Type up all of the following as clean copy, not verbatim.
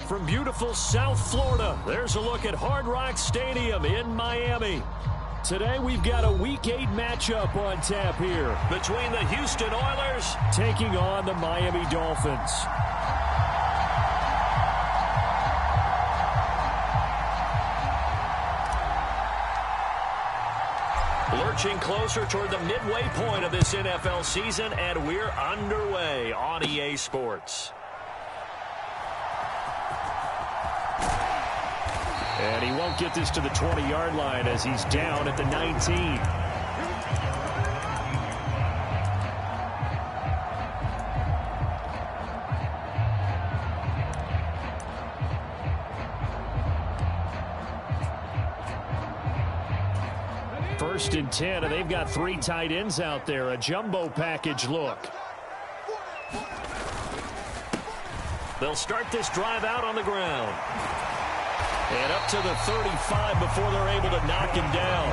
from beautiful South Florida, there's a look at Hard Rock Stadium in Miami. Today we've got a Week 8 matchup on tap here between the Houston Oilers taking on the Miami Dolphins. Lurching closer toward the midway point of this NFL season, and we're underway on EA Sports. And he won't get this to the 20-yard line as he's down at the 19. First and 10, and they've got 3 tight ends out there. A jumbo package look. They'll start this drive out on the ground. And up to the 35 before they're able to knock him down.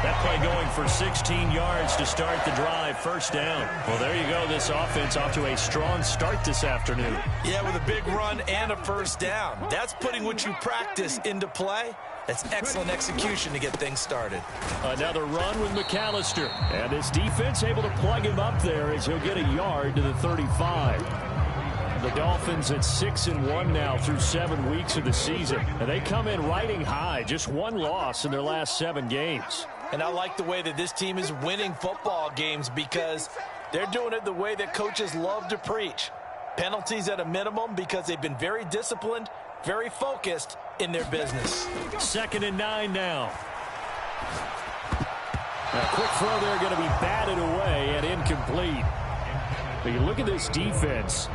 That play going for 16 yards to start the drive. First down. Well, there you go. This offense off to a strong start this afternoon. Yeah, with a big run and a first down. That's putting what you practice into play. That's excellent execution to get things started. Another run with McAllister. And this defense able to plug him up there as he'll get a yard to the 35. The Dolphins at 6-1 now through 7 weeks of the season. And they come in riding high. Just 1 loss in their last 7 games. And I like the way that this team is winning football games because they're doing it the way that coaches love to preach. Penalties at a minimum because they've been very disciplined, very focused in their business. 2nd and 9 now. A quick throw there going to be batted away and incomplete. But you look at this defense.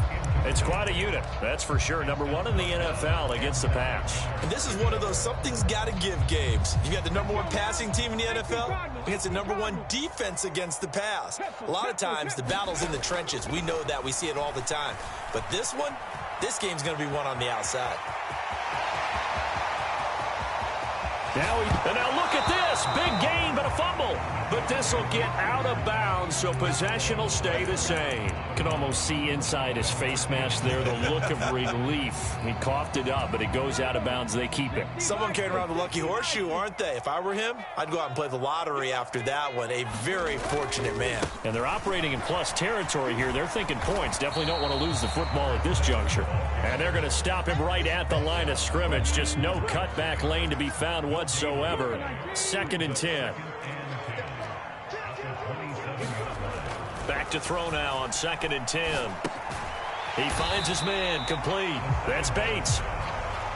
It's quite a unit, that's for sure. Number 1 in the NFL against the pass. And this is one of those something's got to give games. You got the number 1 passing team in the NFL against the number 1 defense against the pass. A lot of times the battle's in the trenches. We know that. We see it all the time. But this game's going to be won on the outside. Now look at this. Big gain, but a fumble. But this will get out of bounds, so possession will stay the same. You can almost see inside his face mask there the look of relief. He coughed it up, but it goes out of bounds. They keep it. Someone carrying around the lucky horseshoe, aren't they? If I were him, I'd go out and play the lottery after that one. A very fortunate man. And they're operating in plus territory here. They're thinking points. Definitely don't want to lose the football at this juncture. And they're going to stop him right at the line of scrimmage. Just no cutback lane to be found whatsoever. 2nd and 10. Back to throw now on 2nd and 10. He finds his man, complete. That's Bates.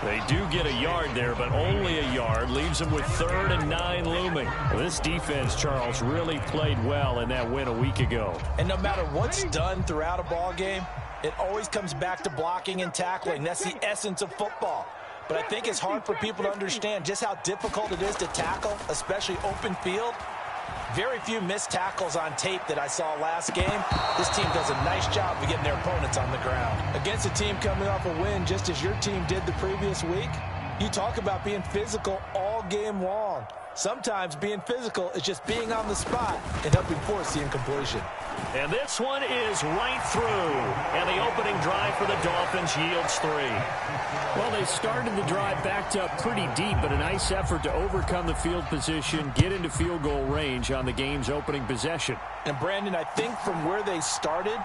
They do get a yard there, but only a yard. Leaves them with 3rd and 9 looming. Well, this defense, Charles, really played well in that win a week ago. And no matter what's done throughout a ball game, it always comes back to blocking and tackling. That's the essence of football. But I think it's hard for people to understand just how difficult it is to tackle, especially open field. Very few missed tackles on tape that I saw last game. This team does a nice job of getting their opponents on the ground. Against a team coming off a win just as your team did the previous week, you talk about being physical all game long. Sometimes being physical is just being on the spot and helping force the incompletion. And this one is right through. And the opening drive for the Dolphins yields 3. Well, they started the drive backed up pretty deep, but a nice effort to overcome the field position, get into field goal range on the game's opening possession. And, Brandon, I think from where they started,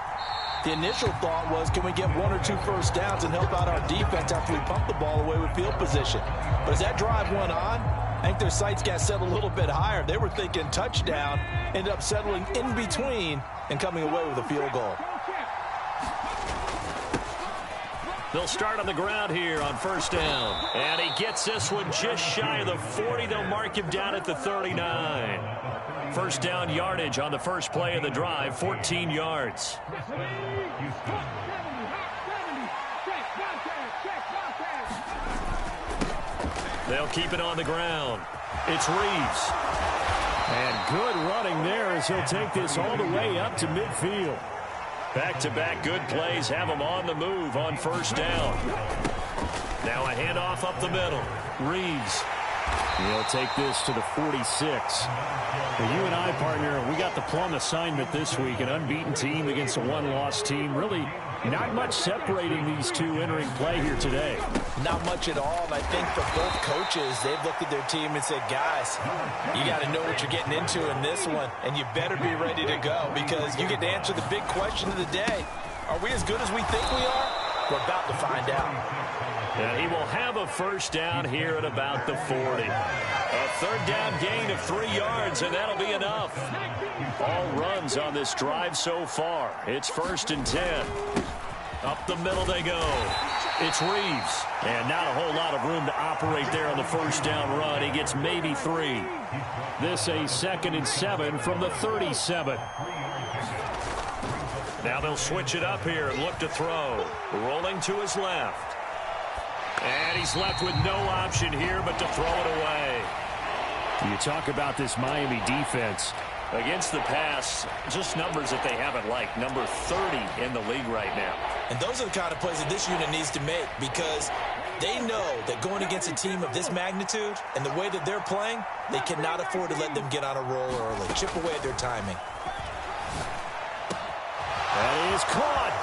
the initial thought was, can we get 1 or 2 first downs and help out our defense after we pump the ball away with field position? But as that drive went on, I think their sights got set a little bit higher. They were thinking touchdown, ended up settling in between and coming away with a field goal. They'll start on the ground here on 1st down. And he gets this one just shy of the 40. They'll mark him down at the 39. 1st down yardage on the first play of the drive, 14 yards. They'll keep it on the ground. It's Reeves. And good running there as he'll take this all the way up to midfield. Back-to-back good plays have him on the move on 1st down. Now a handoff up the middle. Reeves. He'll take this to the 46. Well, you and I, partner, we got the plum assignment this week. An unbeaten team against a one-loss team. Really Not much separating these two entering play here today. Not much at all, and I think for both coaches, they've looked at their team and said, guys, you got to know what you're getting into in this one, and you better be ready to go because you get to answer the big question of the day. Are we as good as we think we are? We're about to find out. And he will have a first down here at about the 40. A third down gain of 3 yards, and that'll be enough. All runs on this drive so far. It's 1st and 10. Up the middle they go. It's Reeves. And not a whole lot of room to operate there on the first down run. He gets maybe 3. This a 2nd and 7 from the 37. Now they'll switch it up here and look to throw. Rolling to his left. And he's left with no option here but to throw it away. You talk about this Miami defense. Against the pass, just numbers that they haven't liked. Number 30 in the league right now. And those are the kind of plays that this unit needs to make because they know that going against a team of this magnitude and the way that they're playing, they cannot afford to let them get on a roll early. Chip away at their timing. That is caught.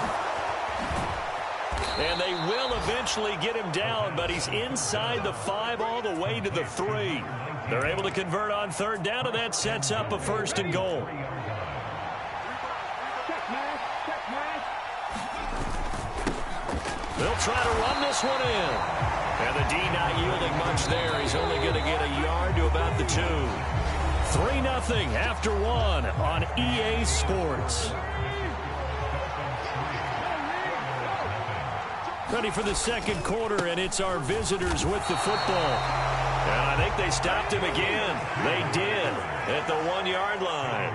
And they will eventually get him down, but he's inside the 5 all the way to the 3. They're able to convert on third down, and that sets up a 1st and goal. They'll try to run this one in. And the D not yielding much there. He's only going to get a yard to about the 2. 3-0 after 1 on EA Sports. Ready for the second quarter, and it's our visitors with the football. And I think they stopped him again. They did at the 1-yard line.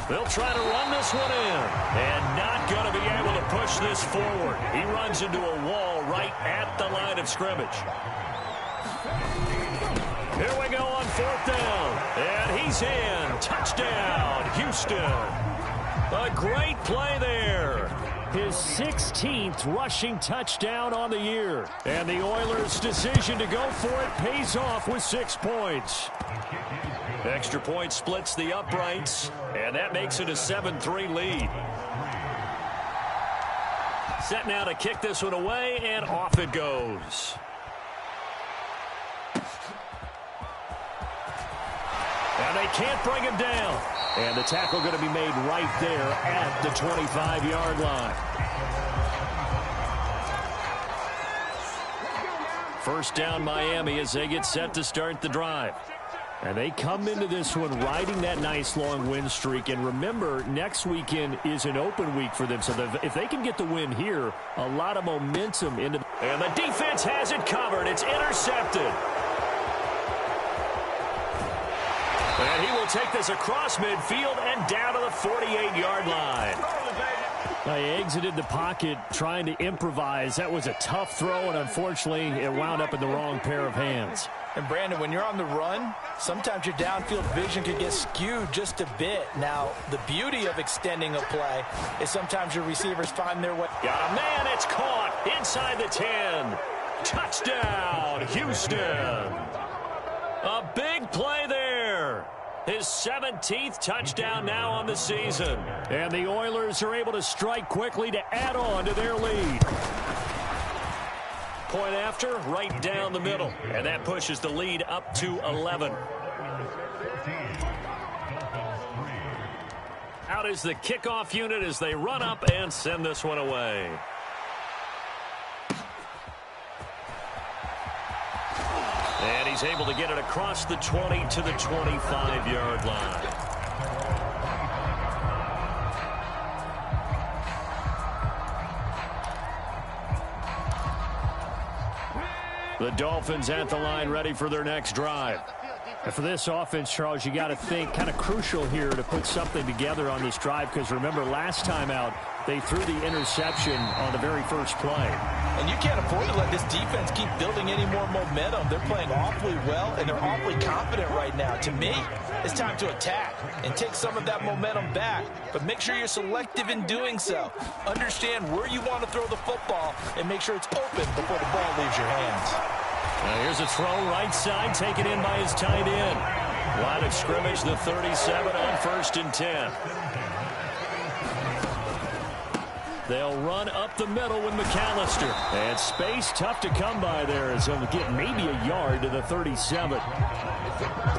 They'll try to run this one in. And not going to be able to push this forward. He runs into a wall right at the line of scrimmage. Here we go on 4th down. And he's in. Touchdown, Houston. A great play there. His 16th rushing touchdown on the year. And the Oilers' decision to go for it pays off with 6 points. Extra point splits the uprights, and that makes it a 7-3 lead. Set now to kick this one away, and off it goes. And they can't bring him down. And the tackle going to be made right there at the 25-yard line. First down Miami as they get set to start the drive. And they come into this one riding that nice long win streak. And remember, next weekend is an open week for them. So if they can get the win here, a lot of momentum into. And the defense has it covered. It's intercepted. And he will take this across midfield and down to the 48-yard line. They exited the pocket trying to improvise. That was a tough throw, and unfortunately, it wound up in the wrong pair of hands. And, Brandon, when you're on the run, sometimes your downfield vision can get skewed just a bit. Now, the beauty of extending a play is sometimes your receivers find their way. Got a man. It's caught inside the 10. Touchdown, Houston. A big play there. His 17th touchdown now on the season. And the Oilers are able to strike quickly to add on to their lead. Point after, right down the middle. And that pushes the lead up to 11. Out is the kickoff unit as they run up and send this one away. And he's able to get it across the 20 to the 25-yard line. The Dolphins at the line ready for their next drive. And for this offense, Charles, you got to think kind of crucial here to put something together on this drive because remember last time out they threw the interception on the very first play. And you can't afford to let this defense keep building any more momentum. They're playing awfully well, and they're awfully confident right now. To me, it's time to attack and take some of that momentum back. But make sure you're selective in doing so. Understand where you want to throw the football and make sure it's open before the ball leaves your hands. Now here's a throw right side, taken in by his tight end. Line of scrimmage, the 37 on 1st and 10. They'll run up the middle with McAllister. And space tough to come by there as he'll get maybe a yard to the 37.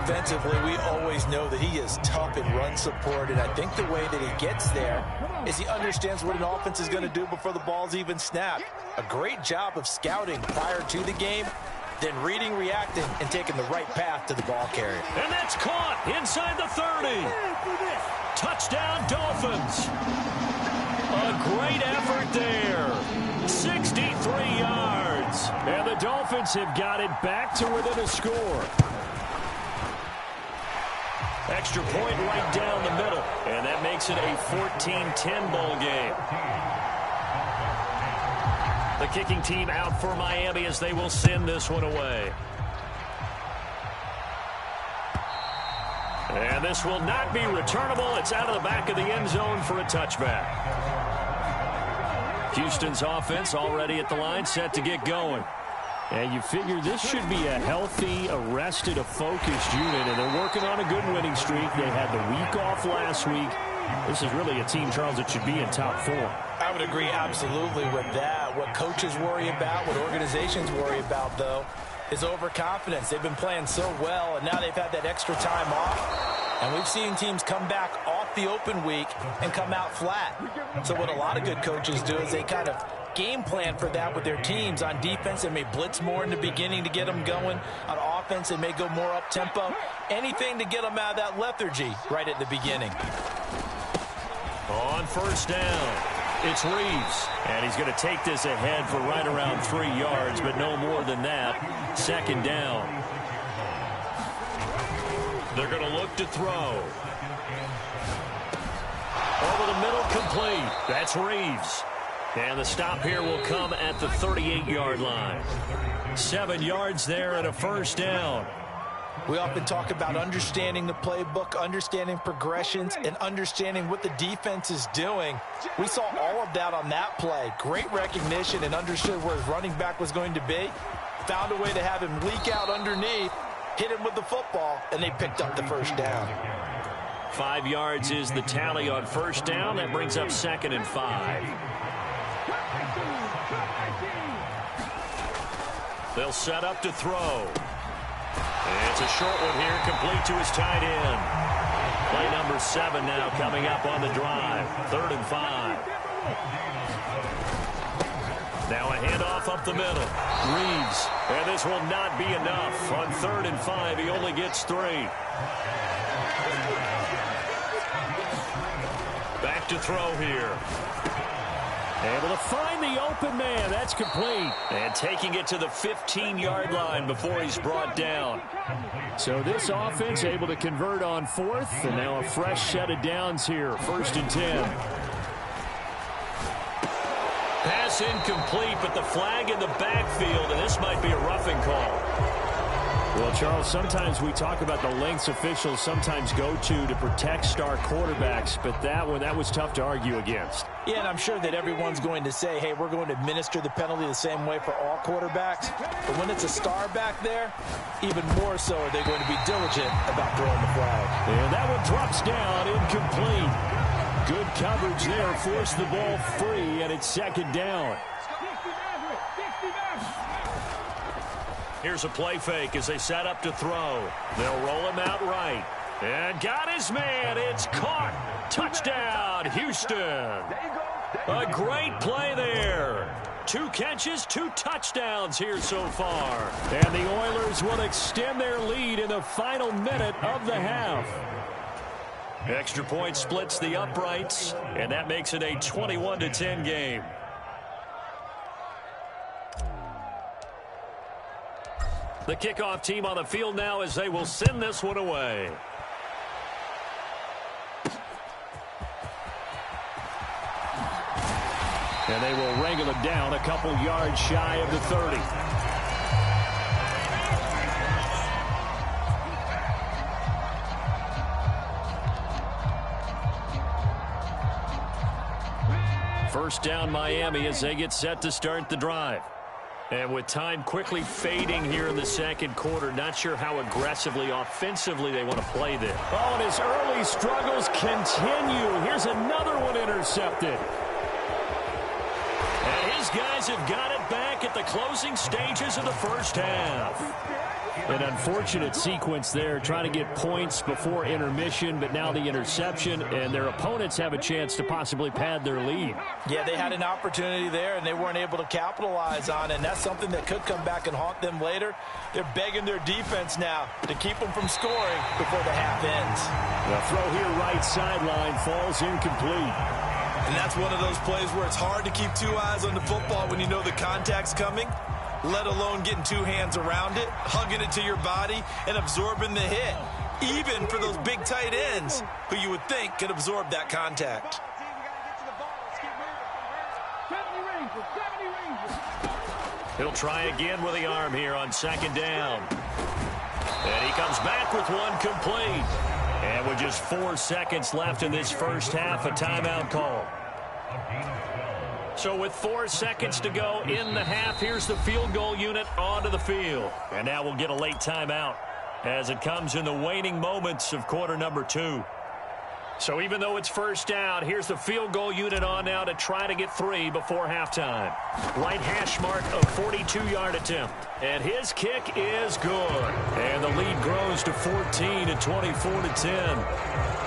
Defensively, we always know that he is tough in run support, and I think the way that he gets there is he understands what an offense is going to do before the ball's even snapped. A great job of scouting prior to the game, then reading, reacting, and taking the right path to the ball carrier. And that's caught inside the 30. Touchdown, Dolphins. A great effort there. 63 yards. And the Dolphins have got it back to within a score. Extra point right down the middle. And that makes it a 14-10 ball game. The kicking team out for Miami as they will send this one away. And this will not be returnable. It's out of the back of the end zone for a touchback. Houston's offense already at the line, set to get going. And you figure this should be a healthy, arrested, a focused unit, and they're working on a good winning streak. They had the week off last week. This is really a team, Charles, that should be in top 4. I would agree absolutely with that. What coaches worry about, what organizations worry about, though, is overconfidence. They've been playing so well, and now they've had that extra time off. And we've seen teams come back off the open week and come out flat. So what a lot of good coaches do is they kind of game plan for that with their teams. On defense, they may blitz more in the beginning to get them going. On offense, they may go more up-tempo. Anything to get them out of that lethargy right at the beginning. On first down, it's Reeves. And he's going to take this ahead for right around 3 yards, but no more than that. Second down. They're going to look to throw. Over the middle, complete. That's Reeves. And the stop here will come at the 38-yard line. 7 yards there and a first down. We often talk about understanding the playbook, understanding progressions, and understanding what the defense is doing. We saw all of that on that play. Great recognition and understood where his running back was going to be. Found a way to have him leak out underneath, hit him with the football, and they picked up the first down. 5 yards is the tally on first down. That brings up 2nd and 5. They'll set up to throw. It's a short one here, complete to his tight end. Play number 7 now coming up on the drive. 3rd and 5. Now a handoff up the middle. Reeves. And this will not be enough. On 3rd and 5, he only gets 3. Back to throw here. Able to find the open man. That's complete. And taking it to the 15-yard line before he's brought down. So this offense able to convert on 4th. And now a fresh set of downs here. 1st and 10. Pass incomplete, but the flag in the backfield. And this might be a roughing call. Well, Charles, sometimes we talk about the lengths officials sometimes go to protect star quarterbacks, but that was tough to argue against. Yeah, and I'm sure that everyone's going to say, hey, we're going to administer the penalty the same way for all quarterbacks. But when it's a star back there, even more so are they going to be diligent about throwing the flag. And that one drops down, incomplete. Good coverage there, forced the ball free, and it's 2nd down. Here's a play fake as they set up to throw. They'll roll him out right. And got his man. It's caught. Touchdown, Houston. A great play there. 2 catches, 2 touchdowns here so far. And the Oilers will extend their lead in the final minute of the half. Extra point splits the uprights, and that makes it a 21-10 game. The kickoff team on the field now as they will send this one away. And they will wrangle it down a couple yards shy of the 30. First down Miami as they get set to start the drive. And with time quickly fading here in the second quarter, not sure how aggressively, offensively they want to play this. Oh, and his early struggles continue. Here's another one intercepted. His guys have got it back at the closing stages of the first half. An unfortunate sequence there, trying to get points before intermission, but now the interception, and their opponents have a chance to possibly pad their lead. Yeah, they had an opportunity there, and they weren't able to capitalize on it, and that's something that could come back and haunt them later. They're begging their defense now to keep them from scoring before the half ends. The throw here right sideline falls incomplete. And that's one of those plays where it's hard to keep two eyes on the football when you know the contact's coming, let alone getting two hands around it, hugging it to your body, and absorbing the hit, even for those big tight ends who you would think could absorb that contact. He'll try again with the arm here on second down. And he comes back with one complete. And with just 4 seconds left in this first half, a timeout call. So with 4 seconds to go in the half, here's the field goal unit onto the field. And now we'll get a late timeout as it comes in the waning moments of quarter number 2. So even though it's first down, here's the field goal unit on now to try to get 3 before halftime. Right hash mark of 42-yard attempt. And his kick is good. And the lead grows to 14 at 24-10.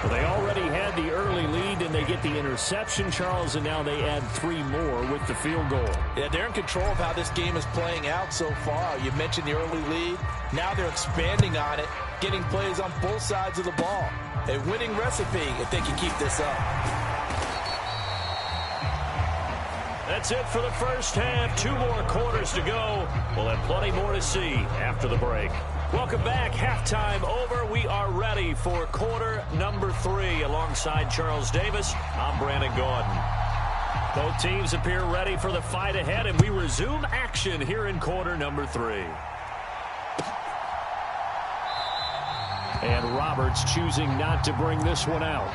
Well, they already had the early lead, and they get the interception, Charles, and now they add 3 more with the field goal. Yeah, they're in control of how this game is playing out so far. You mentioned the early lead. Now they're expanding on it, getting plays on both sides of the ball. A winning recipe if they can keep this up. That's it for the first half. 2 more quarters to go. We'll have plenty more to see after the break. Welcome back. Halftime over. We are ready for quarter number 3. Alongside Charles Davis, I'm Brandon Gordon. Both teams appear ready for the fight ahead, and we resume action here in quarter number 3. And Roberts choosing not to bring this one out.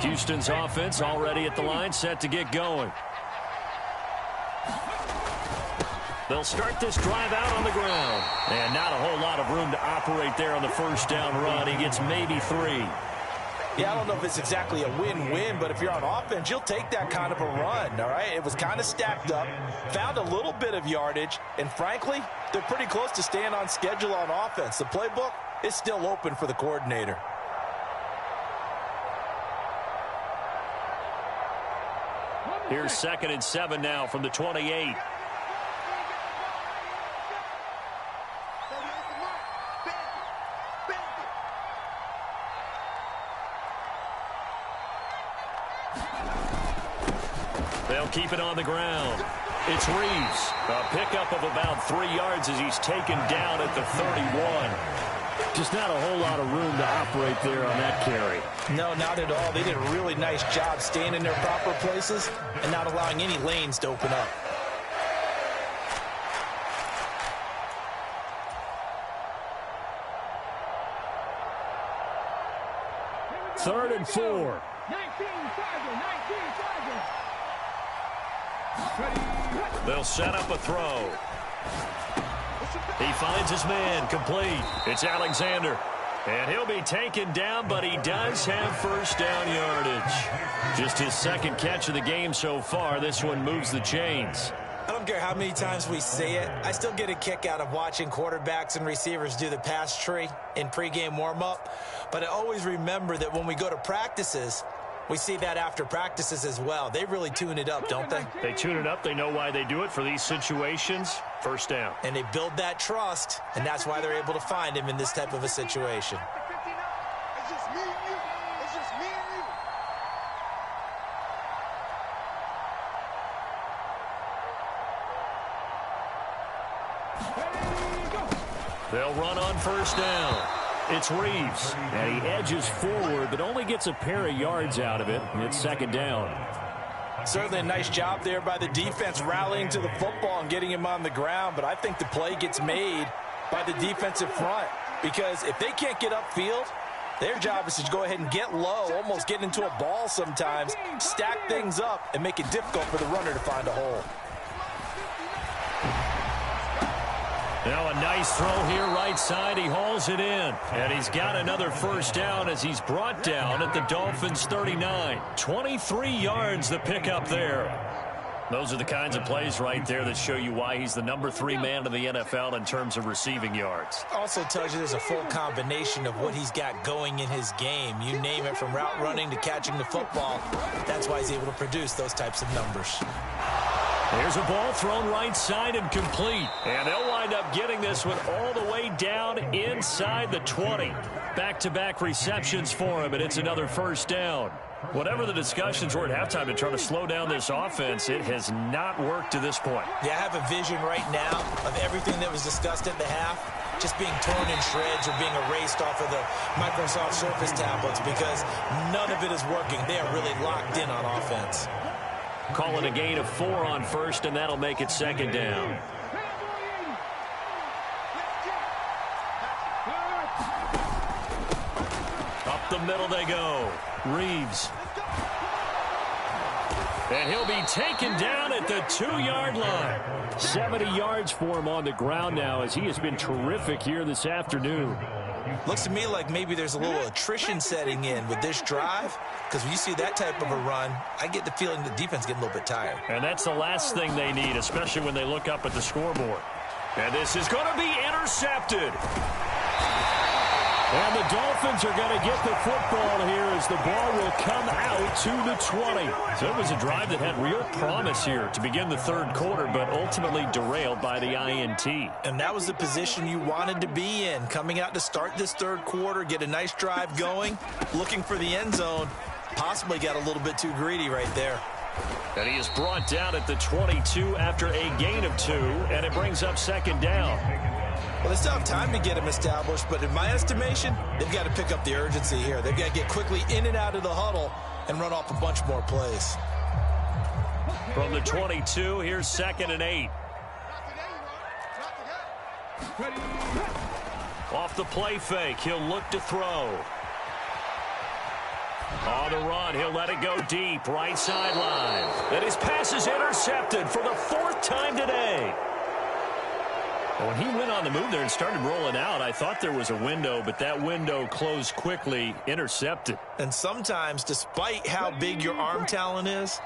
Houston's offense already at the line, set to get going. They'll start this drive out on the ground. And not a whole lot of room to operate there on the first down run. He gets maybe 3. Yeah, I don't know if it's exactly a win-win, but if you're on offense, you'll take that kind of a run, all right? It was kind of stacked up, found a little bit of yardage, and frankly, they're pretty close to staying on schedule on offense. The playbook is still open for the coordinator. Here's 2nd and 7 now from the 28. They'll keep it on the ground. It's Reeves. A pickup of about 3 yards as he's taken down at the 31. Just not a whole lot of room to operate there on that carry. No, not at all. They did a really nice job staying in their proper places and not allowing any lanes to open up. Third and 4. They'll set up a throw. He finds his man, complete. It's Alexander. And he'll be taken down, but he does have first down yardage. Just his 2nd catch of the game so far. This one moves the chains. I don't care how many times we say it. I still get a kick out of watching quarterbacks and receivers do the pass tree in pregame warm-up. But I always remember that when we go to practices, we see that after practices as well. They really tune it up, don't they? They tune it up. They know why they do it for these situations. First down. And they build that trust, and that's why they're able to find him in this type of a situation. It's just me and you. It's just me and you. They'll run on first down. It's Reeves, and he edges forward, but only gets a pair of yards out of it, and it's 2nd down. Certainly a nice job there by the defense rallying to the football and getting him on the ground, but I think the play gets made by the defensive front because if they can't get upfield, their job is to go ahead and get low, almost get into a ball sometimes, stack things up, and make it difficult for the runner to find a hole. Now a nice throw here right side. He hauls it in. And he's got another first down as he's brought down at the Dolphins' 39. 23 yards the pickup there. Those are the kinds of plays right there that show you why he's the number 3 man in the NFL in terms of receiving yards. Also tells you there's a full combination of what he's got going in his game. You name it, from route running to catching the football. That's why he's able to produce those types of numbers. There's a ball thrown right side and complete. And they'll wind up getting this one all the way down inside the 20. Back-to-back receptions for him, and it's another first down. Whatever the discussions were at halftime to try to slow down this offense, it has not worked to this point. Yeah, I have a vision right now of everything that was discussed at the half just being torn in shreds or being erased off of the Microsoft Surface tablets because none of it is working. They are really locked in on offense. Call it a gain of 4 on first, and that'll make it 2nd down. Up the middle they go. Reeves. And he'll be taken down at the 2-yard line. 70 yards for him on the ground now as he has been terrific here this afternoon. Looks to me like maybe there's a little attrition setting in with this drive, because when you see that type of a run, I get the feeling the defense getting a little bit tired. And that's the last thing they need, especially when they look up at the scoreboard. And this is going to be intercepted. And the Dolphins are going to get the football here as the ball will come out to the 20. So it was a drive that had real promise here to begin the 3rd quarter, but ultimately derailed by the INT. And that was the position you wanted to be in, coming out to start this 3rd quarter, get a nice drive going, looking for the end zone. Possibly got a little bit too greedy right there. And he is brought down at the 22 after a gain of 2, and it brings up 2nd down. Well, they still have time to get him established, but in my estimation, they've got to pick up the urgency here. They've got to get quickly in and out of the huddle and run off a bunch more plays. From the 22, here's 2nd and 8. Off the play fake, he'll look to throw. On the run, he'll let it go deep, right sideline. And his pass is intercepted for the 4th time today. When he went on the move there and started rolling out, I thought there was a window, but that window closed quickly, intercepted. And sometimes, despite how big your arm talent is,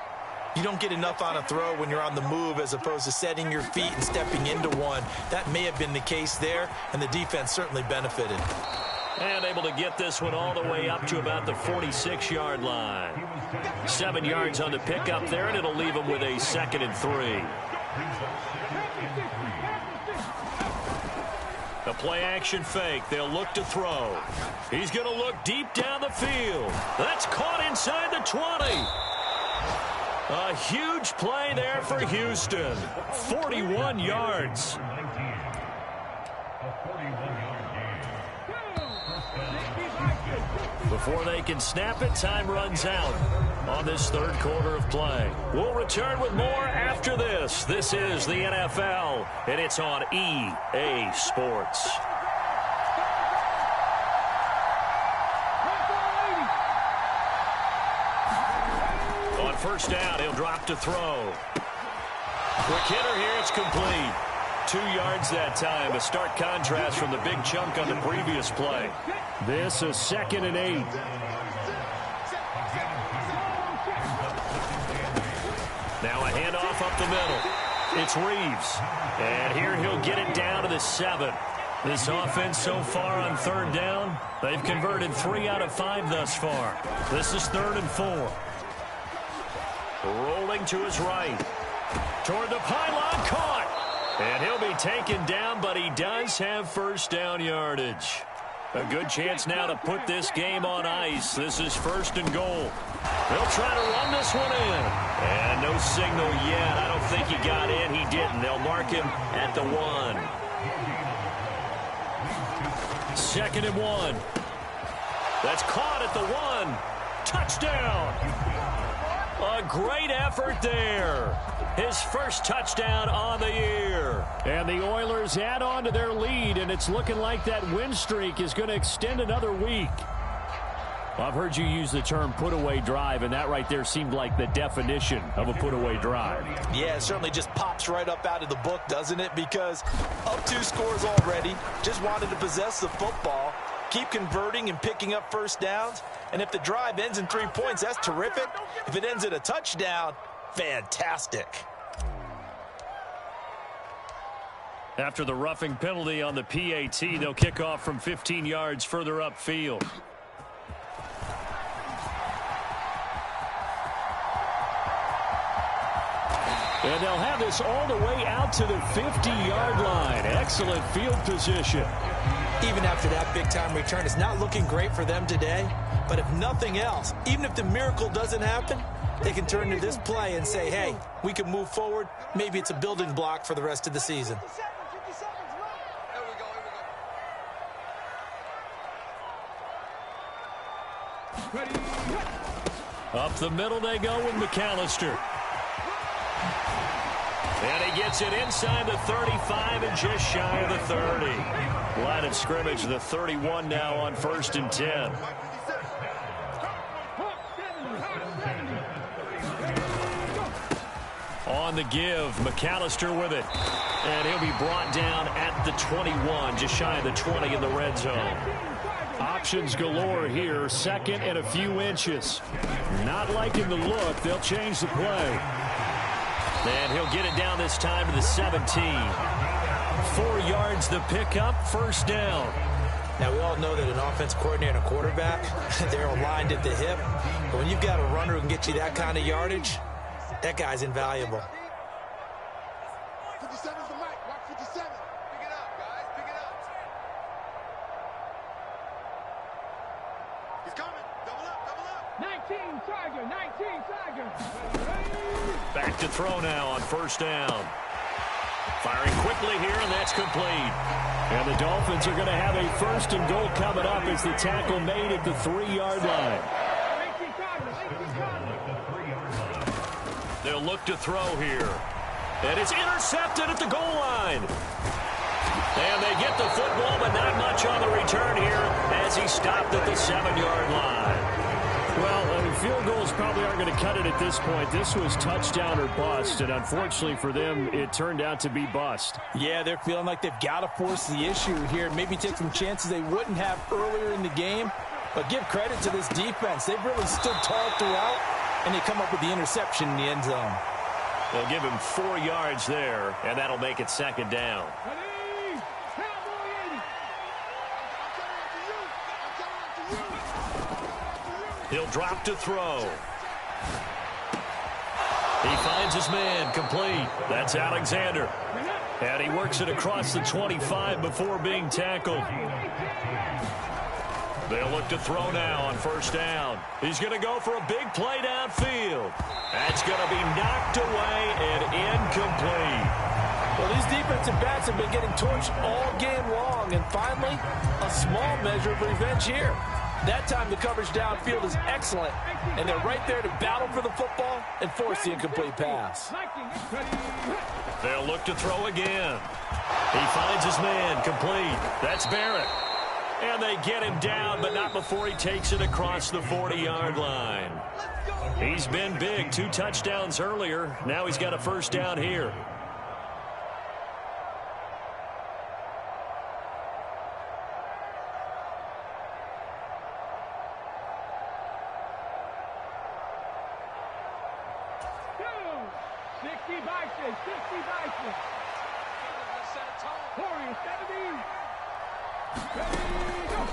you don't get enough on a throw when you're on the move as opposed to setting your feet and stepping into one. That may have been the case there, and the defense certainly benefited. And able to get this one all the way up to about the 46-yard line. 7 yards on the pickup there, and it'll leave him with a 2nd and 3. The play-action fake. They'll look to throw. He's going to look deep down the field. That's caught inside the 20. A huge play there for Houston. 41 yards. Before they can snap it, time runs out on this 3rd quarter of play. We'll return with more after this. This is the NFL, and it's on EA Sports. On 1st down, he'll drop to throw. Quick hitter here, it's complete. 2 yards that time, a stark contrast from the big chunk on the previous play. This is 2nd and 8. Now a handoff up the middle. It's Reeves. And here he'll get it down to the 7. This offense so far on 3rd down, they've converted 3 out of 5 thus far. This is 3rd and 4. Rolling to his right. Toward the pylon, caught. And he'll be taken down, but he does have 1st down yardage. A good chance now to put this game on ice. This is 1st and goal. They'll try to run this one in. And no signal yet. I don't think he got in. He didn't. They'll mark him at the 1. 2nd and 1. That's caught at the 1. Touchdown. A great effort there. His 1st touchdown on the year. And the Oilers add on to their lead, and it's looking like that win streak is going to extend another week. Well, I've heard you use the term put-away drive, and that right there seemed like the definition of a put-away drive. Yeah, it certainly just pops right up out of the book, doesn't it? Because up 2 scores already, just wanted to possess the football, keep converting and picking up 1st downs. And if the drive ends in 3 points, that's terrific. If it ends in a touchdown, fantastic. After the roughing penalty on the PAT, they'll kick off from 15 yards further upfield. And they'll have this all the way out to the 50-yard line. Excellent field position. Even after that big-time return, it's not looking great for them today. But if nothing else, even if the miracle doesn't happen, they can turn to this play and say, hey, we can move forward. Maybe it's a building block for the rest of the season. Up the middle they go with McAllister. And he gets it inside the 35 and just shy of the 30. Line of scrimmage, the 31 now on 1st and 10. On the give, McAllister with it. And he'll be brought down at the 21, just shy of the 20 in the red zone. Options galore here, 2nd and a few inches. Not liking the look, they'll change the play. And he'll get it down this time to the 17. 4 yards the pickup, 1st down. Now, we all know that an offense coordinator and a quarterback, they're aligned at the hip. But when you've got a runner who can get you that kind of yardage, that guy's invaluable. 57's the mic. Watch 57. Pick it up, guys. Pick it up. He's coming. Double up, double up. 19 Tiger, 19 Tiger. Back to throw now on 1st down. Firing quickly here, and that's complete. And the Dolphins are going to have a 1st and goal coming up as the tackle made at the 3-yard line. They'll look to throw here. And it's intercepted at the goal line. And they get the football, but not much on the return here as he stopped at the 7-yard line. Well, field goals probably aren't going to cut it at this point. This was touchdown or bust, and unfortunately for them, it turned out to be bust. Yeah, they're feeling like they've got to force the issue here. Maybe take some chances they wouldn't have earlier in the game. But give credit to this defense. They've really stood tall throughout, and they come up with the interception in the end zone. They'll give him 4 yards there, and that'll make it second down. He'll drop to throw. He finds his man, complete. That's Alexander. And he works it across the 25 before being tackled. They'll look to throw now on first down. He's going to go for a big play downfield. That's going to be knocked away and incomplete. Well, these defensive backs have been getting torched all game long, and finally, a small measure of revenge here. That time the coverage downfield is excellent, and they're right there to battle for the football and force the incomplete pass. They'll look to throw again. He finds his man, complete. That's Barrett. And they get him down, but not before he takes it across the 40-yard line. He's been big, 2 touchdowns earlier. Now he's got a first down here.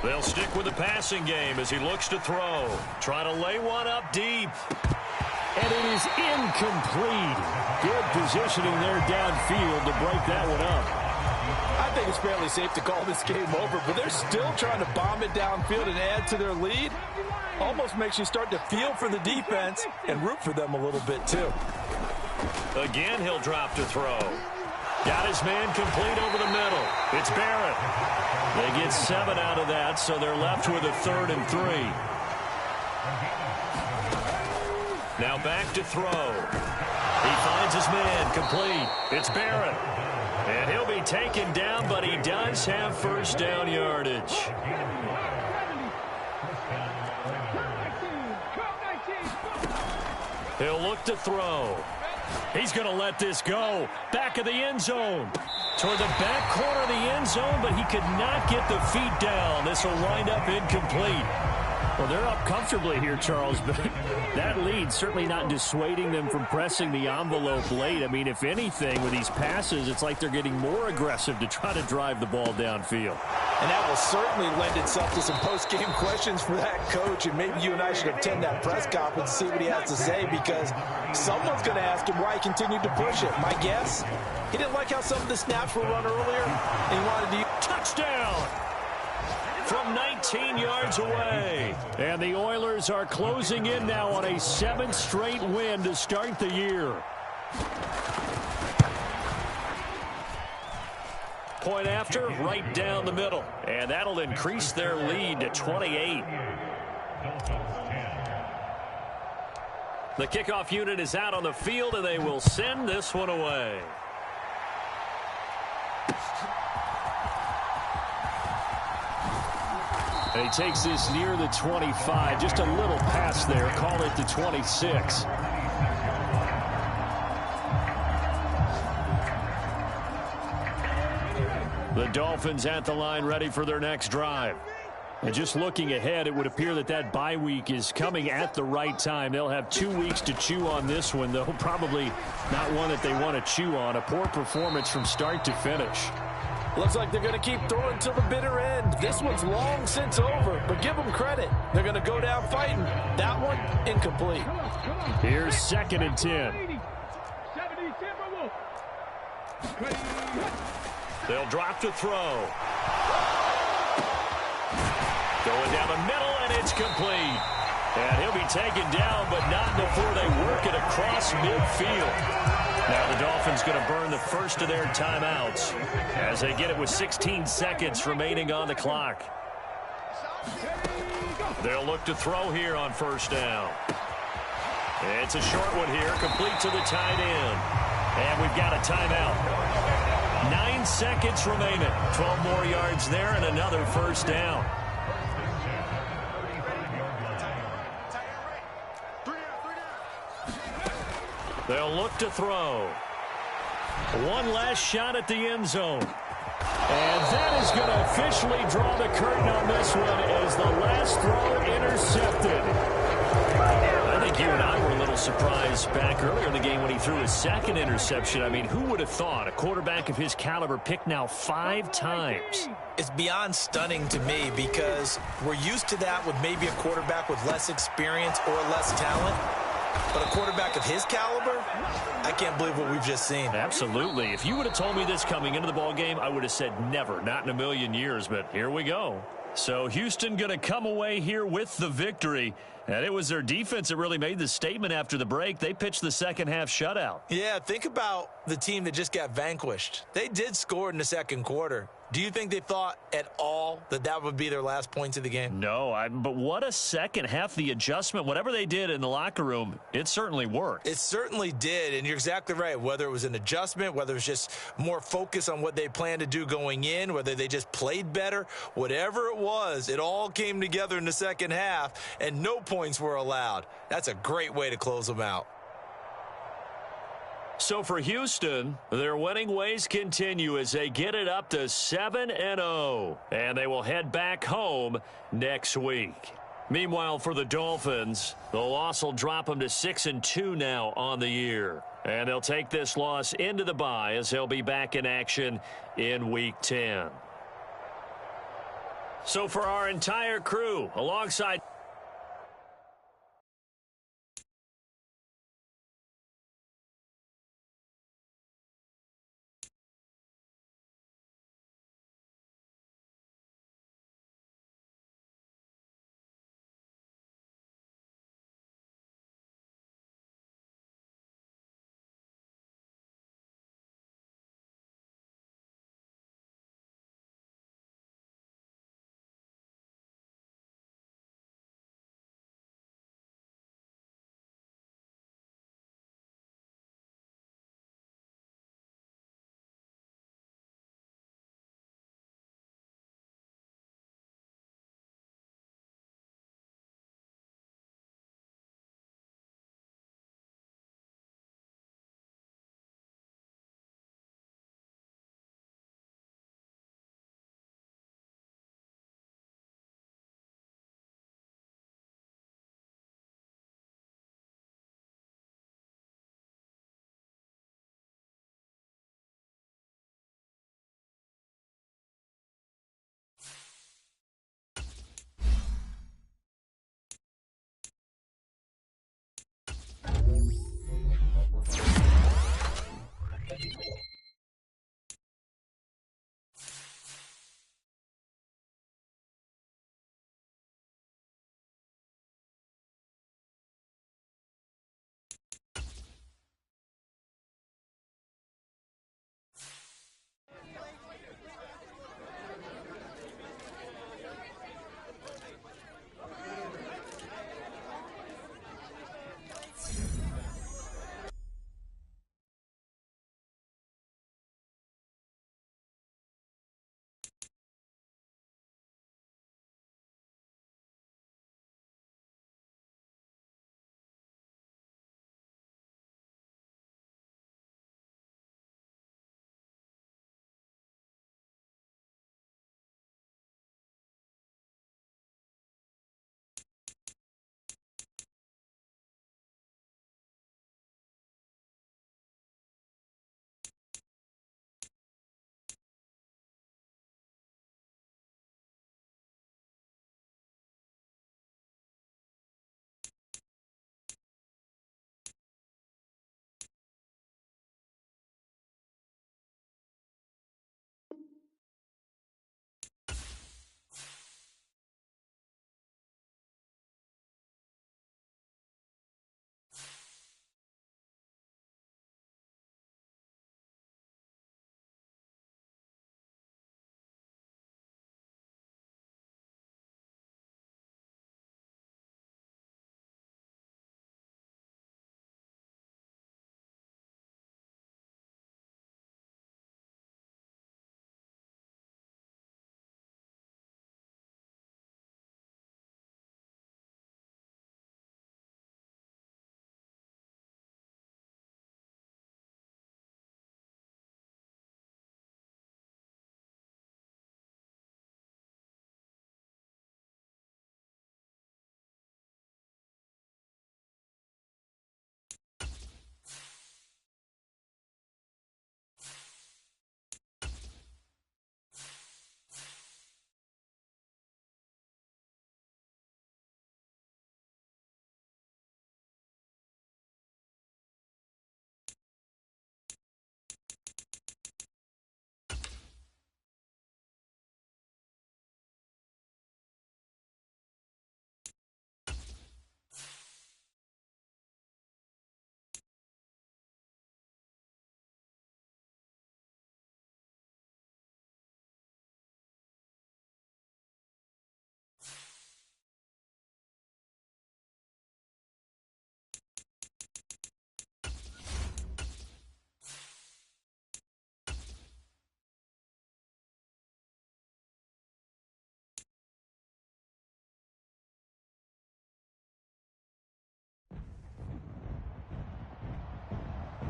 They'll stick with the passing game as he looks to throw. Trying to lay one up deep. And it is incomplete. Good positioning there downfield to break that one up. I think it's fairly safe to call this game over, but they're still trying to bomb it downfield and add to their lead. Almost makes you start to feel for the defense and root for them a little bit too. Again, he'll drop to throw. Got his man complete over the middle. It's Barrett. They get 7 out of that, so they're left with a 3rd and 3. Now back to throw. He finds his man complete. It's Barrett. And he'll be taken down, but he does have first down yardage. He'll look to throw. He's going to let this go. Back of the end zone. Toward the back corner of the end zone, but he could not get the feet down. This will wind up incomplete. Well, they're up comfortably here, Charles, but that lead certainly not dissuading them from pressing the envelope late. I mean, if anything, with these passes, it's like they're getting more aggressive to try to drive the ball downfield. And that will certainly lend itself to some post-game questions for that coach, and maybe you and I should attend that press conference and see what he has to say, because someone's going to ask him why he continued to push it. My guess, he didn't like how some of the snaps were run earlier, and he wanted to... Touchdown! From 19 yards away. And the Oilers are closing in now on a 7th straight win to start the year. Point after, right down the middle. And that'll increase their lead to 28. The kickoff unit is out on the field, and they will send this one away. And he takes this near the 25. Just a little pass there. Call it the 26. The Dolphins at the line ready for their next drive. And just looking ahead, it would appear that that bye week is coming at the right time. They'll have 2 weeks to chew on this one, though. Probably not one that they want to chew on. A poor performance from start to finish. Looks like they're going to keep throwing till the bitter end. This one's long since over, but give them credit. They're going to go down fighting. That one, incomplete. Here's 2nd and 10. They'll drop to throw. Going down the middle, and it's complete. And he'll be taken down, but not before they work it across midfield. Now the Dolphins going to burn the first of their timeouts as they get it with 16 seconds remaining on the clock. They'll look to throw here on first down. It's a short one here, complete to the tight end. And we've got a timeout. 9 seconds remaining. 12 more yards there and another first down. They'll look to throw. One last shot at the end zone. And that is going to officially draw the curtain on this one as the last throw intercepted. I think you and I were a little surprised back earlier in the game when he threw his second interception. I mean, who would have thought a quarterback of his caliber picked now 5 times? It's beyond stunning to me because we're used to that with maybe a quarterback with less experience or less talent. But a quarterback of his caliber, I can't believe what we've just seen. Absolutely. If you would have told me this coming into the ballgame, I would have said never, not in a million years. But here we go. So Houston going to come away here with the victory. And it was their defense that really made the statement after the break. They pitched the second half shutout. Yeah, think about the team that just got vanquished. They did score in the second quarter. Do you think they thought at all that that would be their last points of the game? No, but what a second half. The adjustment, whatever they did in the locker room, it certainly worked. It certainly did, and you're exactly right. Whether it was an adjustment, whether it was just more focus on what they planned to do going in, whether they just played better, whatever it was, it all came together in the second half, and no points were allowed. That's a great way to close them out. So for Houston, their winning ways continue as they get it up to 7-0, and they will head back home next week. Meanwhile, for the Dolphins, the loss will drop them to 6-2 now on the year, and they'll take this loss into the bye as they'll be back in action in Week 10. So for our entire crew, alongside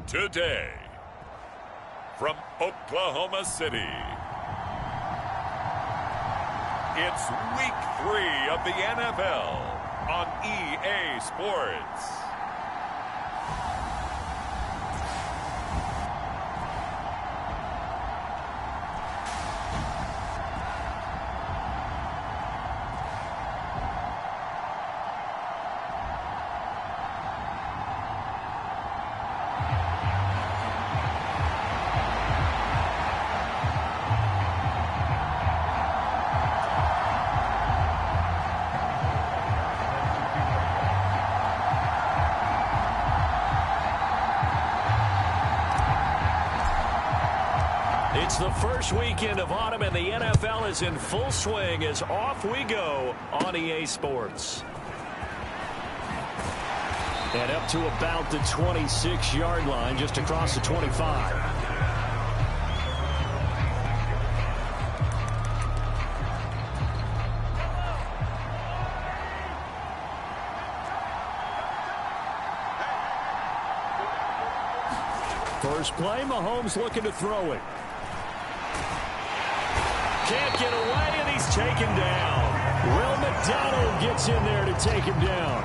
today, from Oklahoma City, it's Week 3 of the NFL on EA Sports. It's the first weekend of autumn, and the NFL is in full swing as off we go on EA Sports. And up to about the 26-yard line, just across the 25. First play, Mahomes looking to throw it. Can't get away, and he's taken down. Will McDonald gets in there to take him down.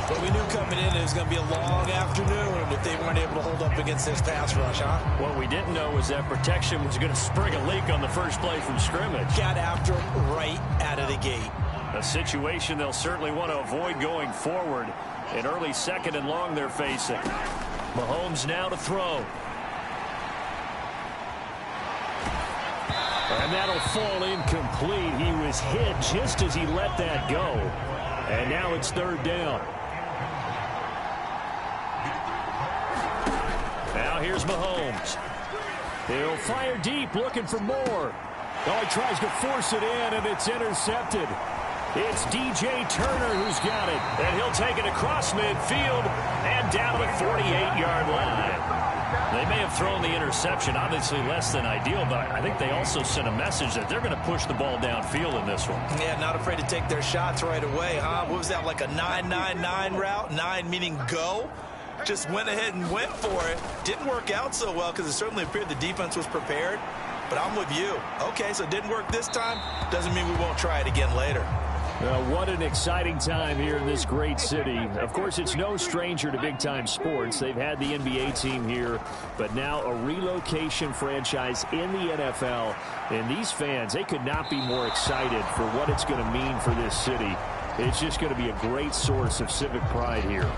But we knew coming in it was going to be a long afternoon if they weren't able to hold up against this pass rush, huh? What we didn't know was that protection was going to spring a leak on the first play from scrimmage. Got after him right out of the gate. A situation they'll certainly want to avoid going forward. An early second and long they're facing. Mahomes now to throw. And that'll fall incomplete. He was hit just as he let that go. And now it's third down. Now here's Mahomes. He'll fire deep, looking for more. Oh, he tries to force it in, and it's intercepted. It's DJ Turner who's got it. And he'll take it across midfield and down to the 48-yard line. They may have thrown the interception, obviously less than ideal, but I think they also sent a message that they're going to push the ball downfield in this one. Yeah, not afraid to take their shots right away, huh? What was that, like a 9-9-9 route? 9 meaning go? Just went ahead and went for it. Didn't work out so well because it certainly appeared the defense was prepared. But I'm with you. Okay, so it didn't work this time. Doesn't mean we won't try it again later. Well, what an exciting time here in this great city. Of course, it's no stranger to big-time sports. They've had the NBA team here, but now a relocation franchise in the NFL. And these fans, they could not be more excited for what it's going to mean for this city. It's just going to be a great source of civic pride here.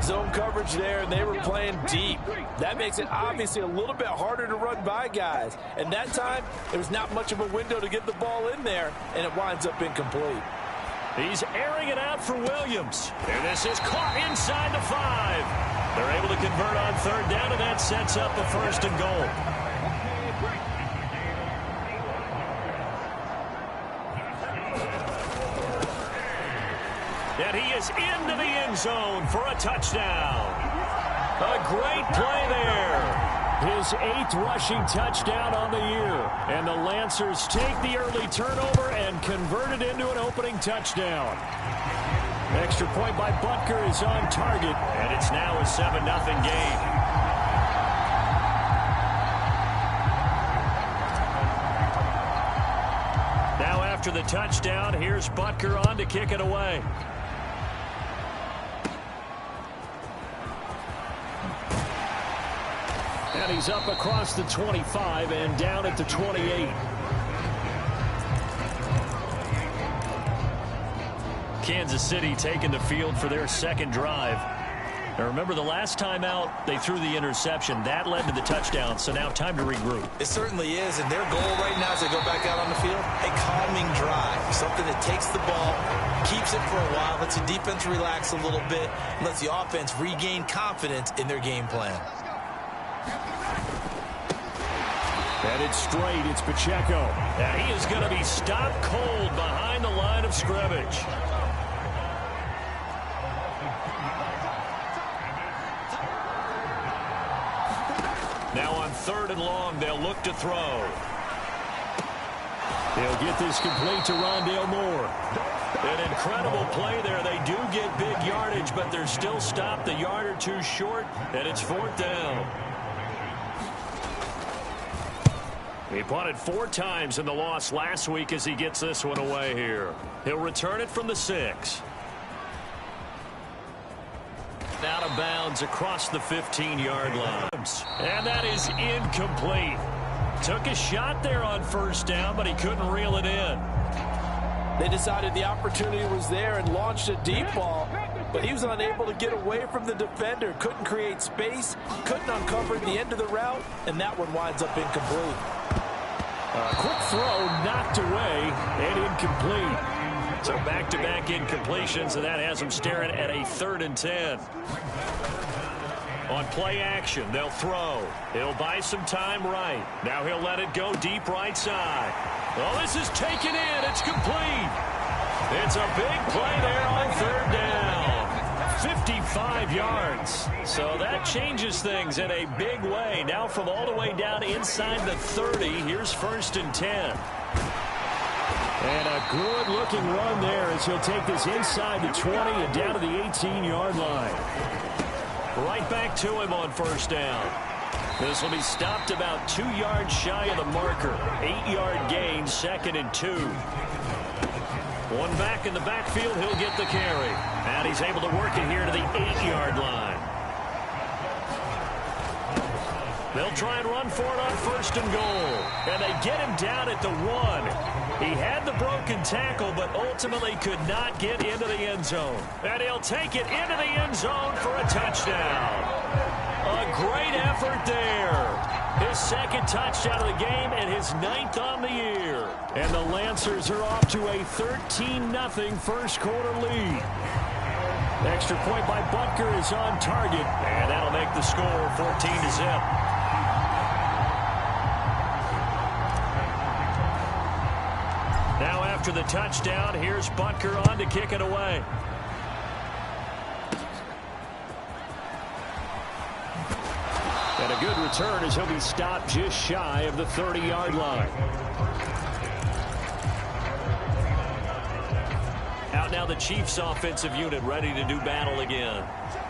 Zone coverage there, and they were playing deep. That makes it obviously a little bit harder to run by guys. And that time, there was not much of a window to get the ball in there, and it winds up incomplete. He's airing it out for Williams. And this is caught inside the 5. They're able to convert on third down, and that sets up a first and goal. And he is into the end zone for a touchdown. A great play there. His 8th rushing touchdown on the year. And the Lancers take the early turnover and convert it into an opening touchdown. Extra point by Butker is on target, and it's now a 7-0 game. Now after the touchdown, here's Butker on to kick it away. And he's up across the 25 and down at the 28. Kansas City taking the field for their second drive. Now remember, the last time out, they threw the interception. That led to the touchdown, so now time to regroup. It certainly is, and their goal right now as they go back out on the field, a calming drive, something that takes the ball, keeps it for a while, lets the defense relax a little bit, and lets the offense regain confidence in their game plan. And it's straight. It's Pacheco. And he is going to be stopped cold behind the line of scrimmage. Now on third and long, they'll look to throw. They'll get this complete to Rondale Moore. An incredible play there. They do get big yardage, but they're still stopped a yard or two short, and it's 4th down. He punted 4 times in the loss last week as he gets this one away here. He'll return it from the 6. Out of bounds across the 15-yard line. And that is incomplete. Took a shot there on 1st down, but he couldn't reel it in. They decided the opportunity was there and launched a deep ball, but he was unable to get away from the defender. Couldn't create space, couldn't uncover the end of the route, and that one winds up incomplete. A quick throw knocked away and incomplete. So back-to-back incompletions, and that has him staring at a 3rd and 10. On play action, they'll throw. He'll buy some time right. Now he'll let it go deep right side. Well, this is taken in. It's complete. It's a big play there on 3rd down. 55 yards. So that changes things in a big way. Now from all the way down inside the 30, here's 1st and 10. And a good-looking run there as he'll take this inside the 20 and down to the 18-yard line. Right back to him on 1st down. This will be stopped about 2 yards shy of the marker. 8-yard gain, 2nd and 2. One back in the backfield, he'll get the carry. And he's able to work it here to the 8-yard line. They'll try and run for it on 1st and goal. And they get him down at the 1. He had the broken tackle, but ultimately could not get into the end zone. And he'll take it into the end zone for a touchdown. A great effort there. His 2nd touchdown of the game and his 9th on the year. And the Lancers are off to a 13-0 first quarter lead. Extra point by Butker is on target, and that'll make the score 14-0. Now after the touchdown, here's Butker on to kick it away. And a good return as he'll be stopped just shy of the 30-yard line. Out now the Chiefs offensive unit ready to do battle again.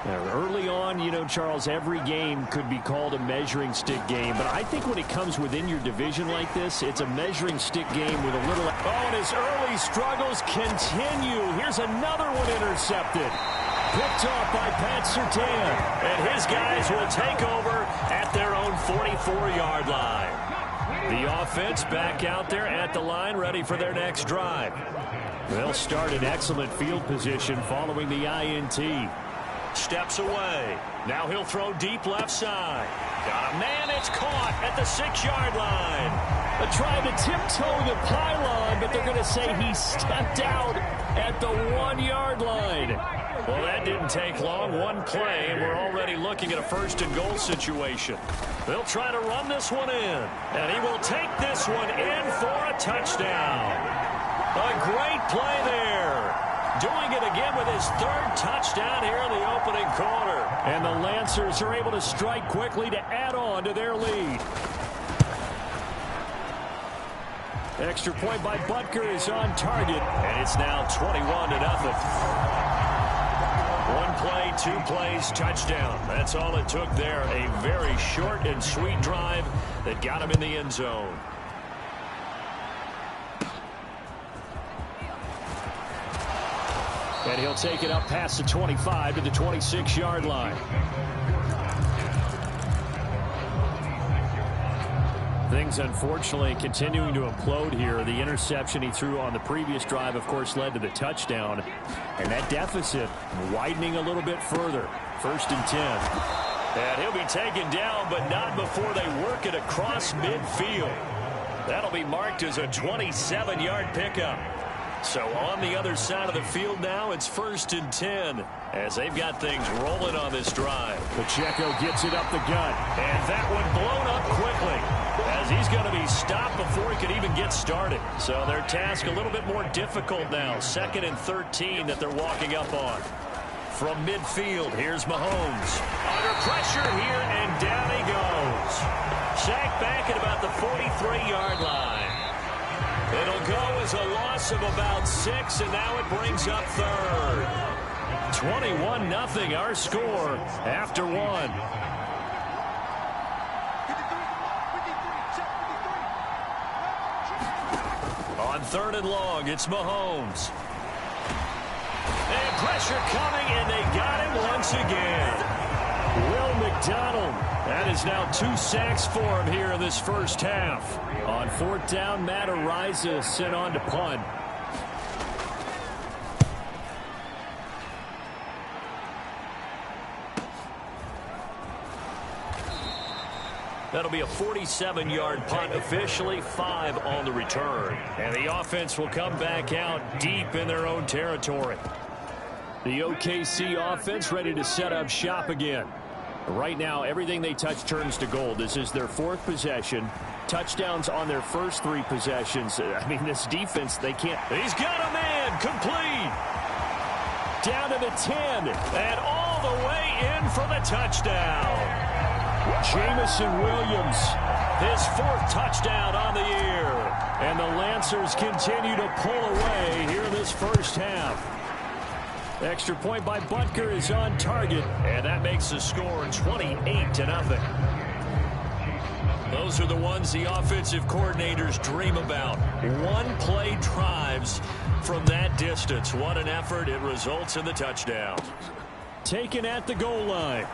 Now, early on, you know, Charles, every game could be called a measuring stick game. But I think when it comes within your division like this, it's a measuring stick game with a little... Oh, and his early struggles continue. Here's another one intercepted. Picked off by Pat Surtain. And his guys will take over at their own 44-yard line. The offense back out there at the line, ready for their next drive. They'll start in excellent field position following the INT. Steps away. Now he'll throw deep left side. Got a man. It's caught at the 6-yard line. They're trying to tiptoe the pylon, but they're going to say he stepped out at the 1-yard line. Well, that didn't take long. One play, and we're already looking at a 1st and goal situation. They'll try to run this one in, and he will take this one in for a touchdown. A great play there. Doing it again with his 3rd touchdown here in the opening quarter. And the Lancers are able to strike quickly to add on to their lead. Extra point by Butker is on target, and it's now 21-0. One play, 2 plays, touchdown. That's all it took there. A very short and sweet drive that got him in the end zone. And he'll take it up past the 25 to the 26-yard line. Things, unfortunately, continuing to implode here. The interception he threw on the previous drive, of course, led to the touchdown. And that deficit widening a little bit further. 1st and 10. And he'll be taken down, but not before they work it across midfield. That'll be marked as a 27-yard pickup. So on the other side of the field now, it's 1st and 10 as they've got things rolling on this drive. Pacheco gets it up the gut, and that one blown up quickly as he's going to be stopped before he could even get started. So their task a little bit more difficult now. 2nd and 13 that they're walking up on. From midfield, here's Mahomes. Under pressure here, and down he goes. Sacked back at about the 43-yard line. It'll go was a loss of about 6, and now it brings up third. 21-0 our score after 1. On 3rd and long, it's Mahomes. And pressure coming, and they got him once again. Will McDonald. That is now 2 sacks for him here in this first half. On 4th down, Matt Ariza sent on to punt. That'll be a 47-yard punt, officially 5 on the return. And the offense will come back out deep in their own territory. The OKC offense ready to set up shop again. Right now, everything they touch turns to gold. This is their 4th possession. Touchdowns on their first 3 possessions. I mean, this defense, they can't. He's got a man, complete. Down to the 10, and all the way in for the touchdown. Jamison Williams, his 4th touchdown on the year. And the Lancers continue to pull away here in this first half. Extra point by Butker is on target, and that makes the score 28-0. Those are the ones the offensive coordinators dream about. One-play drives from that distance. What an effort. It results in the touchdown. Taken at the goal line.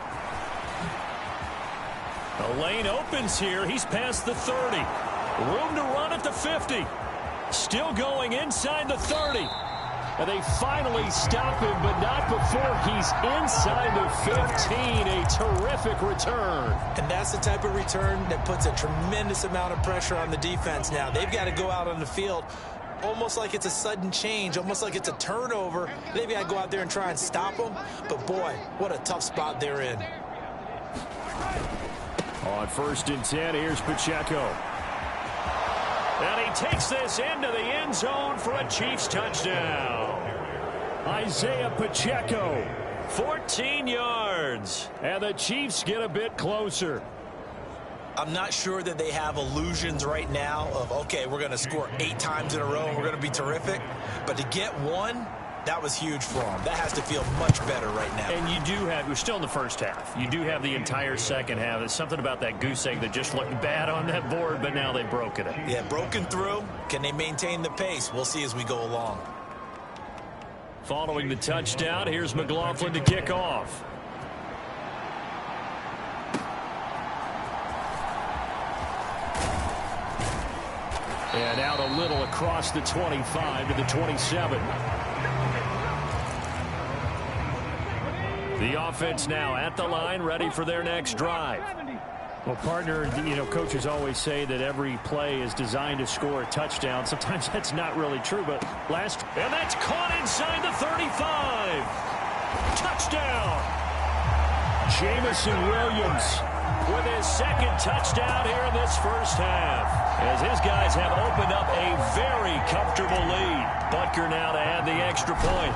The lane opens here. He's past the 30. Room to run at the 50. Still going inside the 30. And they finally stop him, but not before he's inside the 15. A terrific return. And that's the type of return that puts a tremendous amount of pressure on the defense now. They've got to go out on the field almost like it's a sudden change, almost like it's a turnover. They've got to go out there and try and stop them. But, boy, what a tough spot they're in. On 1st and 10, here's Pacheco. And he takes this into the end zone for a Chiefs touchdown. Isaiah Pacheco, 14 yards. And the Chiefs get a bit closer. I'm not sure that they have illusions right now of, okay, we're going to score 8 times in a row and we're going to be terrific. But to get 1, that was huge for them. That has to feel much better right now. And you do have, we're still in the first half. You do have the entire second half. There's something about that goose egg that just looked bad on that board, but now they've broken it. Yeah, broken through. Can they maintain the pace? We'll see as we go along. Following the touchdown, here's McLaughlin to kick off. And out a little across the 25 to the 27. The offense now at the line, ready for their next drive. Well, partner, coaches always say that every play is designed to score a touchdown. Sometimes that's not really true, but and that's caught inside the 35. Touchdown. Jamison Williams with his 2nd touchdown here in this first half, as his guys have opened up a very comfortable lead. Butker now to add the extra point.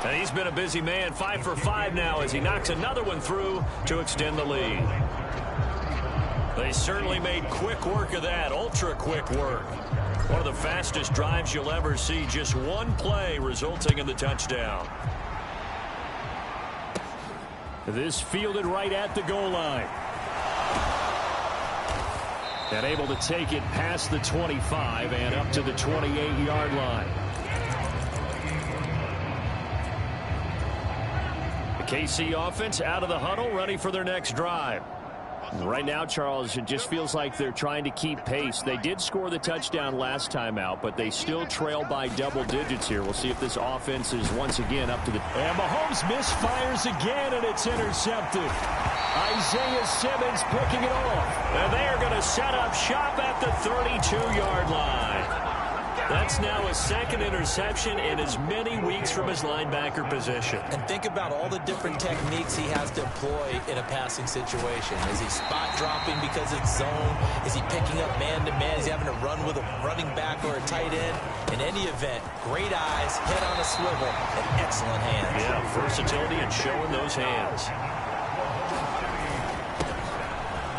And he's been a busy man, 5 for 5 now as he knocks another one through to extend the lead. They certainly made quick work of that, ultra-quick work. One of the fastest drives you'll ever see, just 1 play resulting in the touchdown. This fielded right at the goal line. And able to take it past the 25 and up to the 28-yard line. KC offense out of the huddle, ready for their next drive. Right now, Charles, it just feels like they're trying to keep pace. They did score the touchdown last time out, but they still trail by double digits here. We'll see if this offense is once again up to the... And Mahomes misfires again, and it's intercepted. Isaiah Simmons picking it off. And they are going to set up shop at the 32-yard line. That's now a 2nd interception in as many weeks from his linebacker position. And think about all the different techniques he has to employ in a passing situation. Is he spot dropping because it's zone? Is he picking up man-to-man? Is he having to run with a running back or a tight end? In any event, great eyes, head on a swivel, and excellent hands. Yeah, versatility and showing those hands.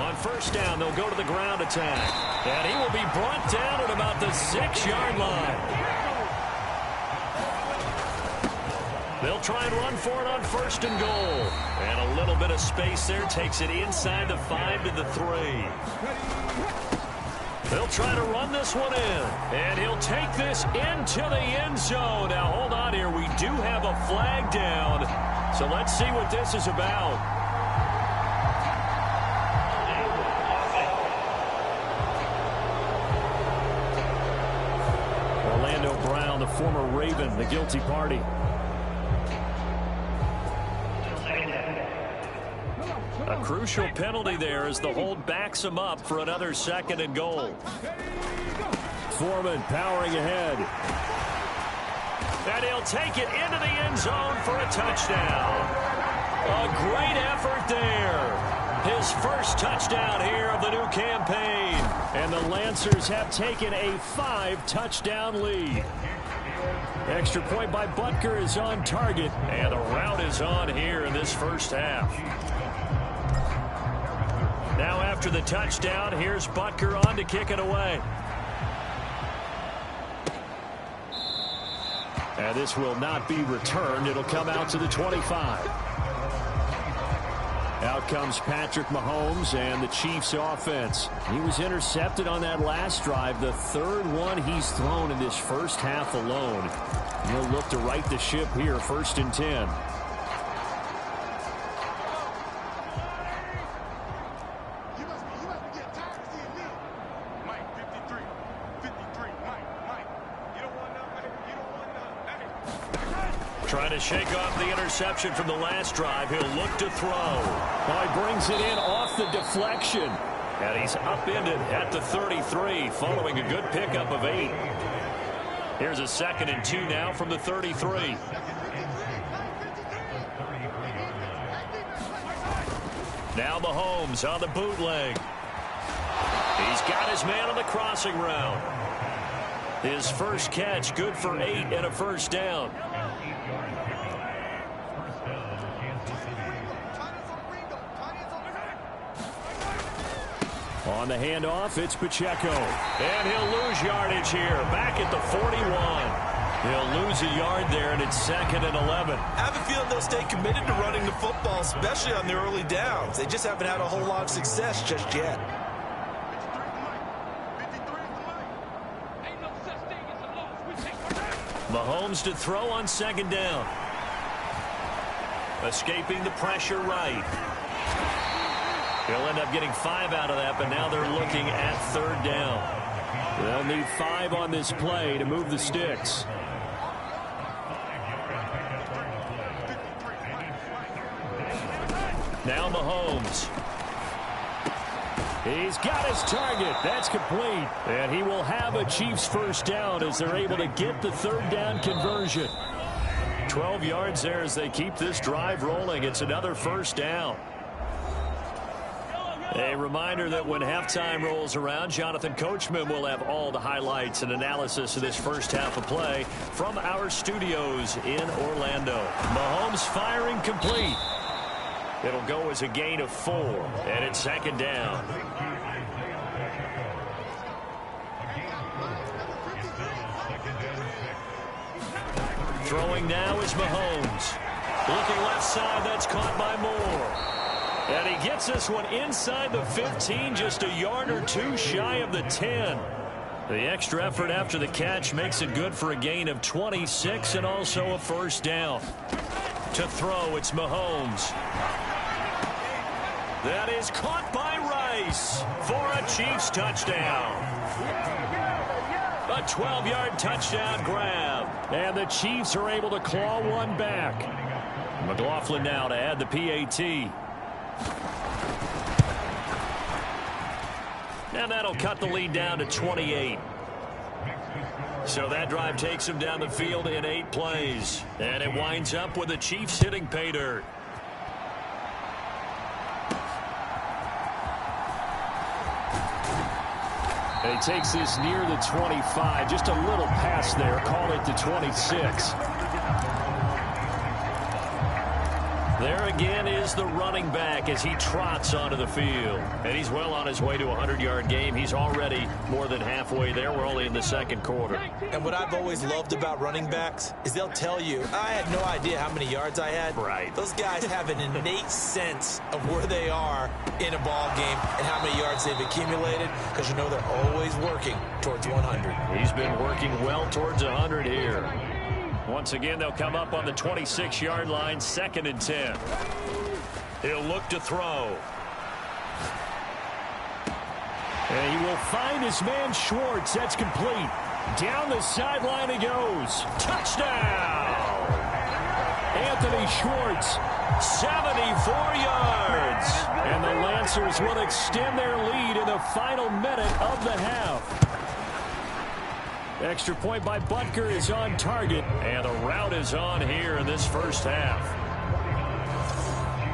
On first down, they'll go to the ground attack. And he will be brought down at about the 6-yard line. They'll try and run for it on first and goal. And a little bit of space there takes it inside the 5 to the 3. They'll try to run this one in. And he'll take this into the end zone. Now, hold on here. We do have a flag down. So let's see what this is about. Orlando Brown, the former Raven, the guilty party. A crucial penalty there as the hold backs him up for another 2nd and goal. Foreman powering ahead. And he'll take it into the end zone for a touchdown. A great effort there. His first touchdown here of the new campaign. And the Lancers have taken a 5-touchdown lead. Extra point by Butker is on target. And the route is on here in this first half. Now after the touchdown, here's Butker on to kick it away. And this will not be returned. It'll come out to the 25. Out comes Patrick Mahomes and the Chiefs offense. He was intercepted on that last drive, the 3rd one he's thrown in this first half alone. He'll look to right the ship here, 1st and 10. Trying to shake off the interception from the last drive. He'll look to throw. Oh, he brings it in off the deflection. And he's upended at the 33 following a good pickup of 8. Here's a 2nd and 2 now from the 33. Now Mahomes on the bootleg. He's got his man on the crossing route. His first catch good for 8 and a first down. On the handoff, it's Pacheco. And he'll lose yardage here. Back at the 41. He'll lose a yard there, and it's 2nd and 11. I have a feeling they'll stay committed to running the football, especially on the early downs. They just haven't had a whole lot of success just yet. Mahomes to throw on 2nd down. Escaping the pressure right. He'll end up getting 5 out of that, but now they're looking at 3rd down. They'll need 5 on this play to move the sticks. Now Mahomes. He's got his target. That's complete. And he will have a Chiefs first down as they're able to get the 3rd down conversion. 12 yards there as they keep this drive rolling. It's another first down. A reminder that when halftime rolls around, Jonathan Coachman will have all the highlights and analysis of this first half of play from our studios in Orlando. Mahomes firing complete. It'll go as a gain of 4, and it's 2nd down. Throwing now is Mahomes. Looking left side, that's caught by Moore. And he gets this one inside the 15, just a yard or 2 shy of the 10. The extra effort after the catch makes it good for a gain of 26 and also a first down. To throw, it's Mahomes. That is caught by Rice for a Chiefs touchdown. A 12-yard touchdown grab. And the Chiefs are able to claw one back. McLaughlin now to add the PAT. And that'll cut the lead down to 28. So that drive takes him down the field in 8 plays. And it winds up with the Chiefs hitting pay dirt. And he takes this near the 25. Just a little pass there. Call it the 26. There again is the running back as he trots onto the field. And he's well on his way to a 100-yard game. He's already more than halfway there. We're only in the second quarter. And what I've always loved about running backs is they'll tell you, I had no idea how many yards I had. Right. Those guys have an innate sense of where they are in a ball game and how many yards they've accumulated, because you know they're always working towards 100. He's been working well towards 100 here. Once again, they'll come up on the 26-yard line, 2nd and 10. He'll look to throw. And he will find his man Schwartz. That's complete. Down the sideline he goes. Touchdown! Anthony Schwartz, 74 yards. And the Lancers will extend their lead in the final minute of the half. Extra point by Butker is on target, and the route is on here in this first half.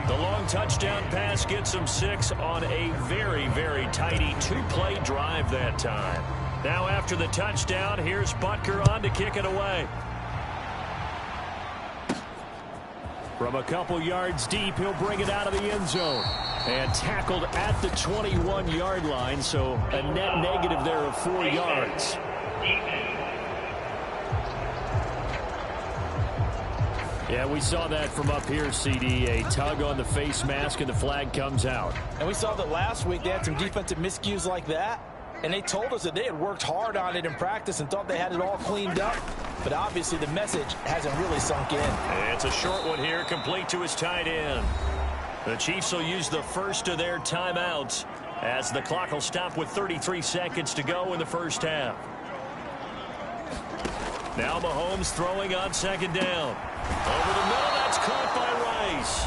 The long touchdown pass gets him 6 on a very, very tidy 2-play drive that time. Now after the touchdown, here's Butker on to kick it away. From a couple yards deep, he'll bring it out of the end zone. And tackled at the 21-yard line, so a net negative there of 4 yards. Yeah, we saw that from up here, CD. A tug on the face mask, and the flag comes out. And we saw that last week they had some defensive miscues like that. And they told us that they had worked hard on it in practice and thought they had it all cleaned up. But obviously the message hasn't really sunk in. And it's a short one here, complete to his tight end. The Chiefs will use the first of their timeouts as the clock will stop with 33 seconds to go in the first half. Now Mahomes throwing on 2nd down. Over the middle, that's caught by Rice.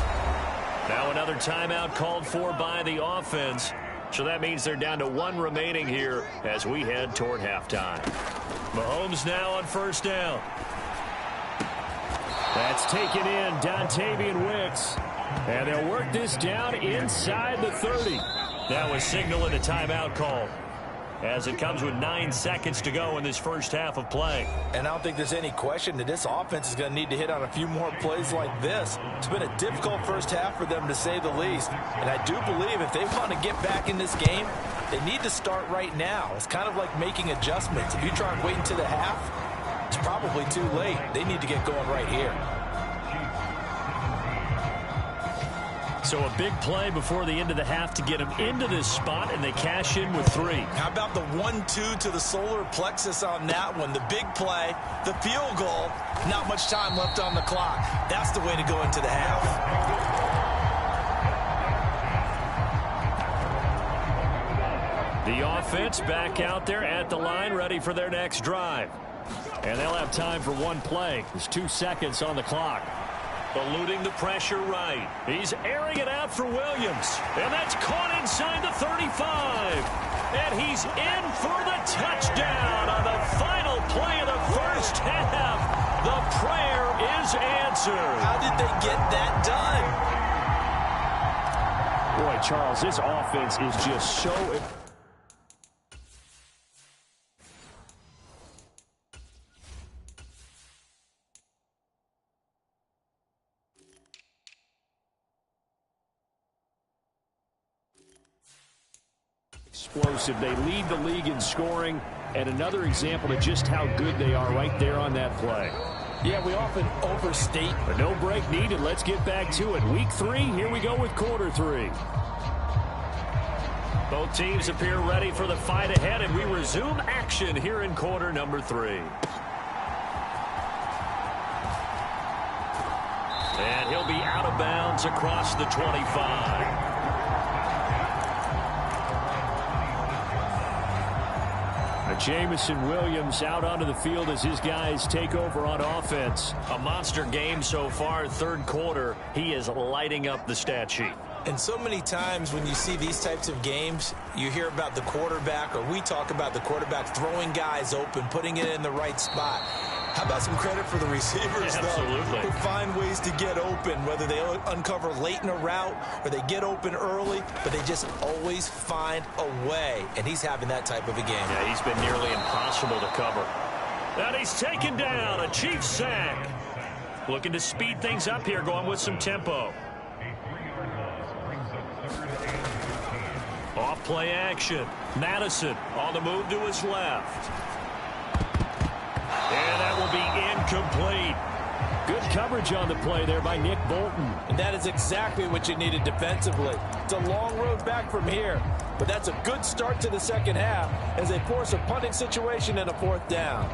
Now another timeout called for by the offense. So that means they're down to 1 remaining here as we head toward halftime. Mahomes now on 1st down. That's taken in, Dontavian Wicks. And they'll work this down inside the 30. Now a signal and a timeout call, as it comes with 9 seconds to go in this first half of play. And I don't think there's any question that this offense is going to need to hit on a few more plays like this. It's been a difficult first half for them, to say the least. And I do believe if they want to get back in this game, they need to start right now. It's kind of like making adjustments. If you try and wait until the half, it's probably too late. They need to get going right here. So a big play before the end of the half to get them into this spot, and they cash in with 3. How about the 1-2 to the solar plexus on that one? The big play, the field goal, not much time left on the clock. That's the way to go into the half. The offense back out there at the line, ready for their next drive. And they'll have time for 1 play. There's 2 seconds on the clock. Eluding the pressure right. He's airing it out for Williams. And that's caught inside the 35. And he's in for the touchdown on the final play of the first half. The prayer is answered. How did they get that done? Boy, Charles, this offense is just so... explosive. They lead the league in scoring, and another example of just how good they are right there on that play. Yeah, we often overstate. But no break needed. Let's get back to it. Week 3, here we go with quarter 3. Both teams appear ready for the fight ahead, and we resume action here in quarter number 3. And he'll be out of bounds across the 25. Jamison Williams out onto the field as his guys take over on offense. A monster game so far, 3rd quarter. He is lighting up the stat sheet. And so many times when you see these types of games, you hear about the quarterback, or we talk about the quarterback throwing guys open, putting it in the right spot. How about some credit for the receivers, though? Absolutely. Who find ways to get open, whether they uncover late in a route or they get open early, but they just always find a way. And he's having that type of a game. Yeah, he's been nearly impossible to cover. And he's taken down, a Chiefs sack. Looking to speed things up here, going with some tempo. Off play action. Madison on the move to his left. And that will be incomplete. Good coverage on the play there by Nick Bolton. And that is exactly what you needed defensively. It's a long road back from here, but that's a good start to the second half as they force a punting situation and a fourth down.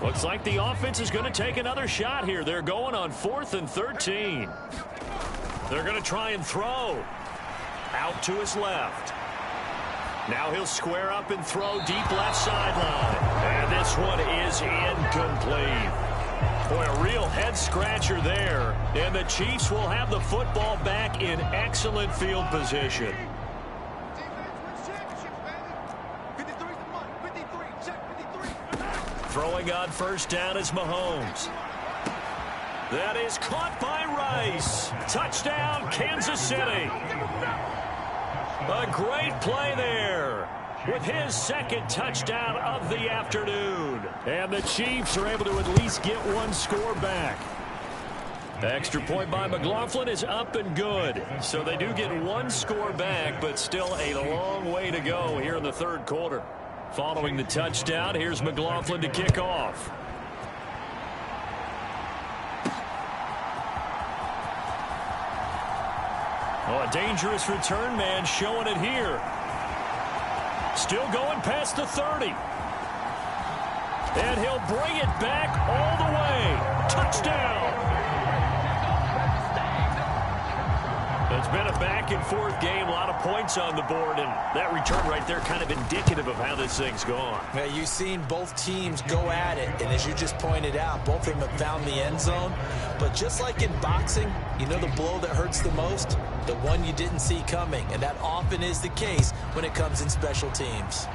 Looks like the offense is going to take another shot here. They're going on 4th and 13. They're going to try and throw. Out to his left. Now he'll square up and throw deep left sideline. And this one is incomplete. Boy, a real head-scratcher there. And the Chiefs will have the football back in excellent field position. Throwing on first down is Mahomes. That is caught by Rice. Touchdown, Kansas City. A great play there with his second touchdown of the afternoon. And the Chiefs are able to at least get one score back. The extra point by McLaughlin is up and good. So they do get one score back, but still a long way to go here in the third quarter. Following the touchdown, here's McLaughlin to kick off. Oh, a dangerous return man showing it here. Still going past the 30. And he'll bring it back all the way. Touchdown. It's been a back-and-forth game, a lot of points on the board, and that return right there kind of indicative of how this thing's gone. Yeah, you've seen both teams go at it, and as you just pointed out, both of them have found the end zone. But just like in boxing, you know the blow that hurts the most? The one you didn't see coming, and that often is the case when it comes in special teams.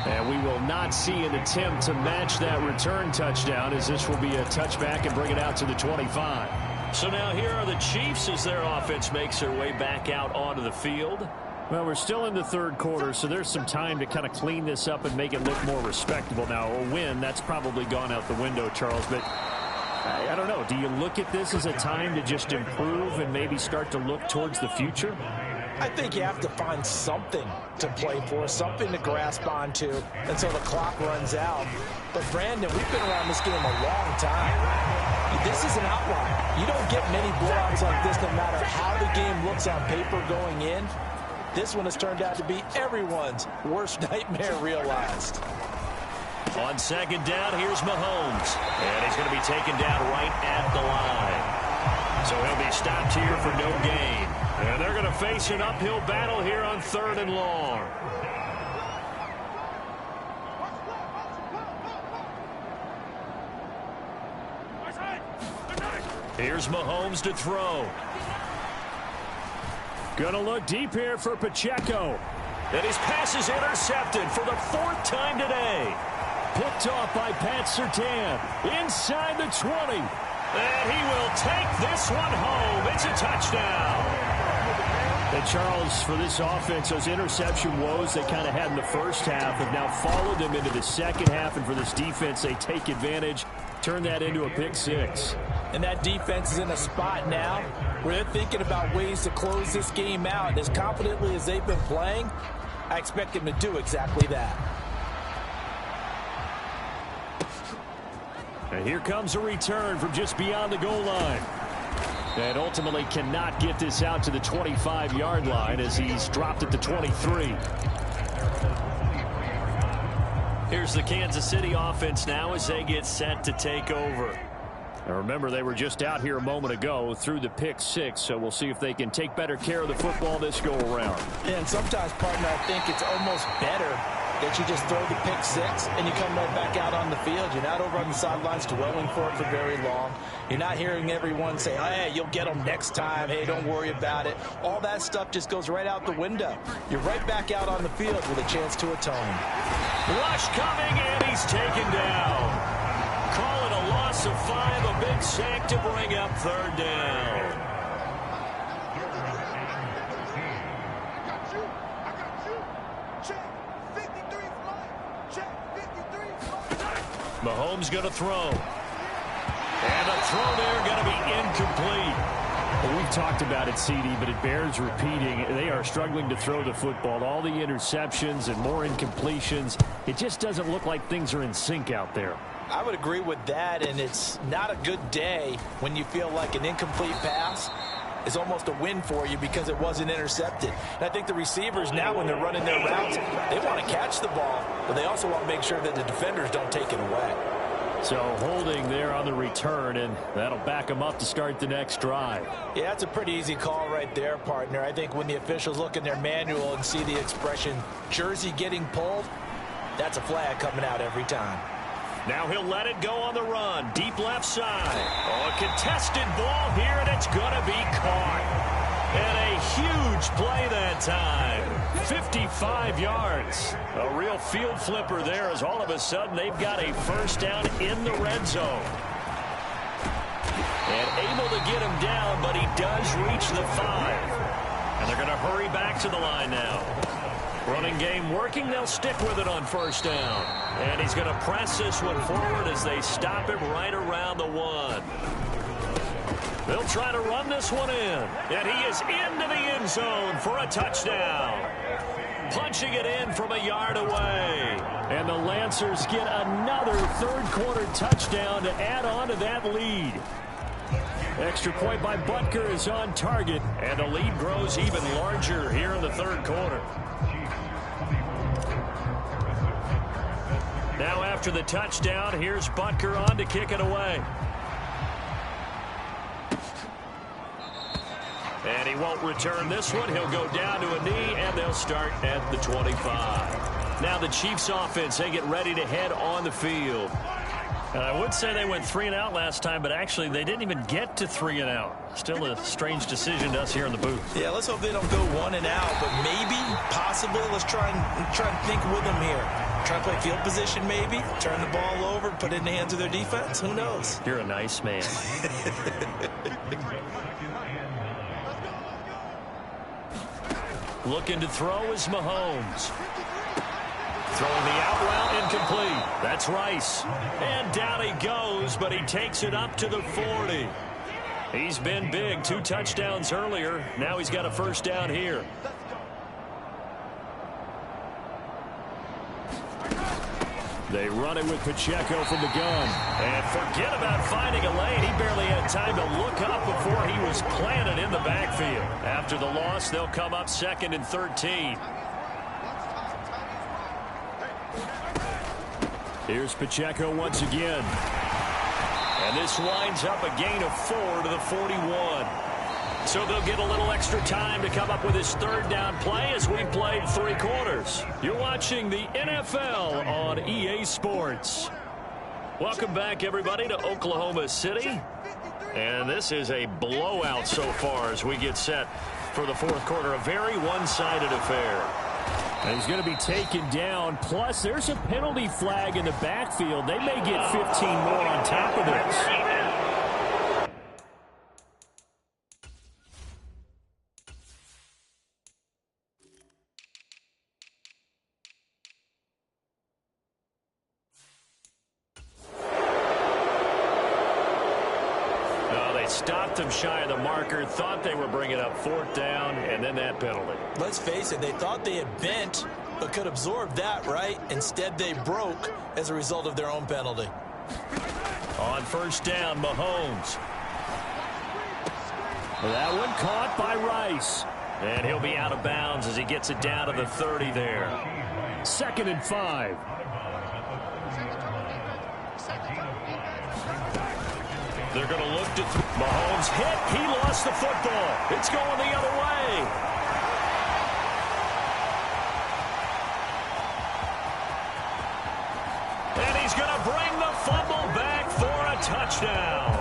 And we will not see an attempt to match that return touchdown, as this will be a touchback and bring it out to the 25. So now here are the Chiefs as their offense makes their way back out onto the field. Well, we're still in the third quarter, so there's some time to kind of clean this up and make it look more respectable. Now, a win, that's probably gone out the window, Charles, but I don't know. Do you look at this as a time to just improve and maybe start to look towards the future? I think you have to find something to play for, something to grasp onto until the clock runs out. But, Brandon, we've been around this game a long time. This is an outlier. You don't get many blowouts like this no matter how the game looks on paper going in. This one has turned out to be everyone's worst nightmare realized. On second down, here's Mahomes. And he's going to be taken down right at the line. So he'll be stopped here for no gain. And they're going to face an uphill battle here on 3rd and long. Here's Mahomes to throw. Gonna look deep here for Pacheco. And his pass is intercepted for the 4th time today. Picked off by Pat Surtain. Inside the 20. And he will take this one home. It's a touchdown. And Charles, for this offense, those interception woes they kind of had in the first half have now followed them into the second half. And for this defense, they take advantage, turn that into a pick six. And that defense is in a spot now where they're thinking about ways to close this game out. And as confidently as they've been playing, I expect them to do exactly that. And here comes a return from just beyond the goal line. And ultimately cannot get this out to the 25-yard line as he's dropped at the 23. Here's the Kansas City offense now as they get set to take over. Now remember, they were just out here a moment ago through the pick six, so we'll see if they can take better care of the football this go around. Yeah, and sometimes, partner, I think it's almost better that you just throw the pick six and you come right back out on the field. You're not over on the sidelines dwelling for it for very long. You're not hearing everyone say, hey, you'll get them next time. Hey, don't worry about it. All that stuff just goes right out the window. You're right back out on the field with a chance to atone. Rush coming, and he's taken down. Call it a loss of 5, a big sack to bring up 3rd down. Mahomes going to throw. And the throw there going to be incomplete. Well, we've talked about it, CD, but it bears repeating. They are struggling to throw the football. All the interceptions and more incompletions. It just doesn't look like things are in sync out there. I would agree with that, and it's not a good day when you feel like an incomplete pass is almost a win for you because it wasn't intercepted. And I think the receivers now, when they're running their routes, they want to catch the ball, but they also want to make sure that the defenders don't take it away. So holding there on the return, and that'll back them up to start the next drive. Yeah, that's a pretty easy call right there, partner. I think when the officials look in their manual and see the expression jersey getting pulled, that's a flag coming out every time. Now he'll let it go on the run. Deep left side. Oh, a contested ball here, and it's going to be caught. And a huge play that time. 55 yards. A real field flipper there as all of a sudden they've got a first down in the red zone. And able to get him down, but he does reach the 5. And they're going to hurry back to the line now. Running game working. They'll stick with it on first down. And he's going to press this one forward as they stop him right around the 1. They'll try to run this one in. And he is into the end zone for a touchdown. Punching it in from a yard away. And the Lancers get another third-quarter touchdown to add on to that lead. Extra point by Butker is on target. And the lead grows even larger here in the third quarter. Now after the touchdown, here's Butker on to kick it away. And he won't return this one. He'll go down to a knee, and they'll start at the 25. Now the Chiefs offense, they get ready to head on the field. And I would say they went 3-and-out last time, but actually they didn't even get to 3-and-out. Still a strange decision to us here in the booth. Yeah, let's hope they don't go 1-and-out, but maybe, possibly, let's try and think with them here. Try to play field position maybe, turn the ball over, put it in the hands of their defense. Who knows? You're a nice man. Looking to throw is Mahomes. Throwing the out route incomplete. That's Rice. And down he goes, but he takes it up to the 40. He's been big. 2 touchdowns earlier. Now he's got a first down here. They run it with Pacheco from the gun. And forget about finding a lane. He barely had time to look up before he was planted in the backfield. After the loss, they'll come up 2nd and 13. Here's Pacheco once again. And this winds up a gain of 4 to the 41. So they'll get a little extra time to come up with his third down play as we played 3 quarters. You're watching the NFL on EA Sports. Welcome back, everybody, to Oklahoma City. And this is a blowout so far as we get set for the fourth quarter. A very one-sided affair. And he's going to be taken down. Plus, there's a penalty flag in the backfield. They may get 15 more on top of this. Stopped him shy of the marker, thought they were bringing up 4th down, and then that penalty. Let's face it, they thought they had bent, but could absorb that, right? Instead, they broke as a result of their own penalty. On first down, Mahomes. That one caught by Rice. And he'll be out of bounds as he gets it down to the 30 there. 2nd and 5. They're going to look to Mahomes hit. He lost the football. It's going the other way. And he's going to bring the fumble back for a touchdown.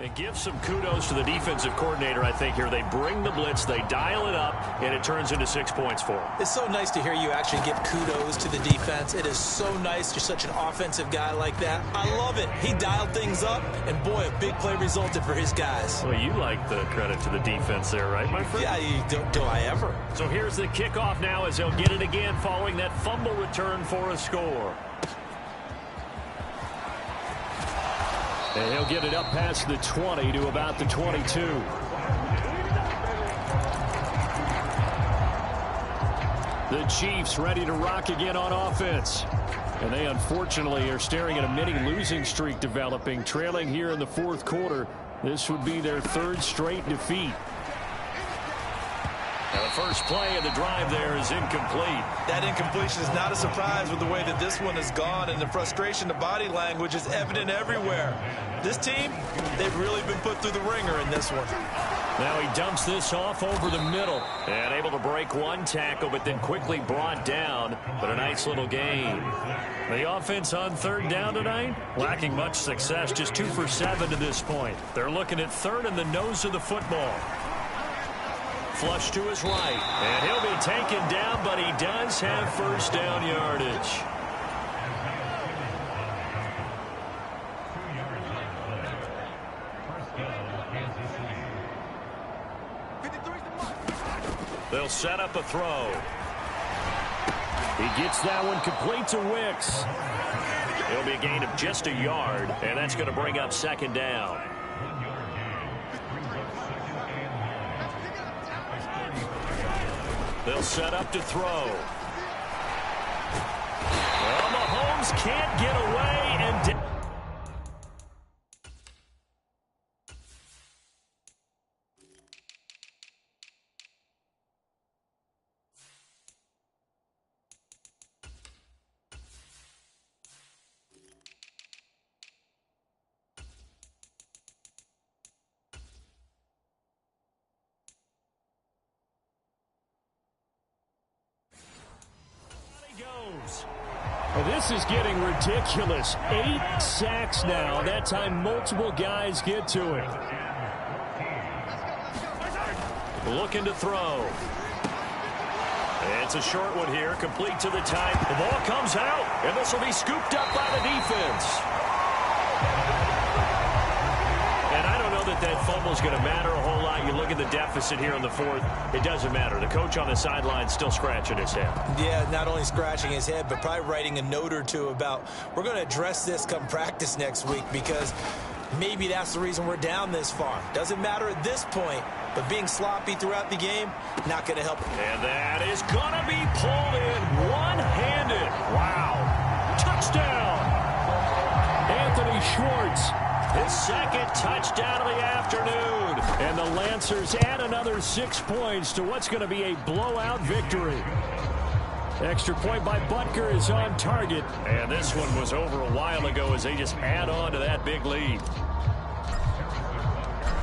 And give some kudos to the defensive coordinator, I think, here. They bring the blitz, they dial it up, and it turns into 6 points for them. It's so nice to hear you actually give kudos to the defense. It is so nice. You're such an offensive guy like that. I love it. He dialed things up, and boy, a big play resulted for his guys. Well, you like the credit to the defense there, right, my friend? Yeah, do I ever? So here's the kickoff now as they'll get it again following that fumble return for a score. And he'll get it up past the 20 to about the 22. The Chiefs ready to rock again on offense. And they unfortunately are staring at a mini losing streak developing, trailing here in the fourth quarter. This would be their third straight defeat. Now the first play of the drive there is incomplete. That incompletion is not a surprise with the way that this one has gone, and the frustration, the body language is evident everywhere. This team, they've really been put through the ringer in this one. Now he dumps this off over the middle and able to break one tackle, but then quickly brought down. But a nice little gain. The offense on third down tonight, lacking much success, just 2 for 7 to this point. They're looking at third in the nose of the football. Flush to his right, and he'll be taken down, but he does have first down yardage. They'll set up a throw. He gets that one complete to Wicks. It'll be a gain of just a yard, and that's going to bring up second down. They'll set up to throw. Well, Mahomes can't get away and... This is getting ridiculous. 8 sacks now. That time multiple guys get to it. Looking to throw. It's a short one here, complete to the tight. The ball comes out, and this will be scooped up by the defense. And I don't know that fumble is going to matter a whole lot. You look at the deficit here in the fourth, it doesn't matter. The coach on the sideline still scratching his head. Yeah, not only scratching his head, but probably writing a note or two about, we're going to address this come practice next week, because maybe that's the reason we're down this far. Doesn't matter at this point, but being sloppy throughout the game, not going to help. And that is going to be pulled in one-handed. Wow. Touchdown. Anthony Schwartz. His second touchdown of the afternoon. And the Lancers add another 6 points to what's going to be a blowout victory. Extra point by Butker is on target. And this one was over a while ago as they just add on to that big lead.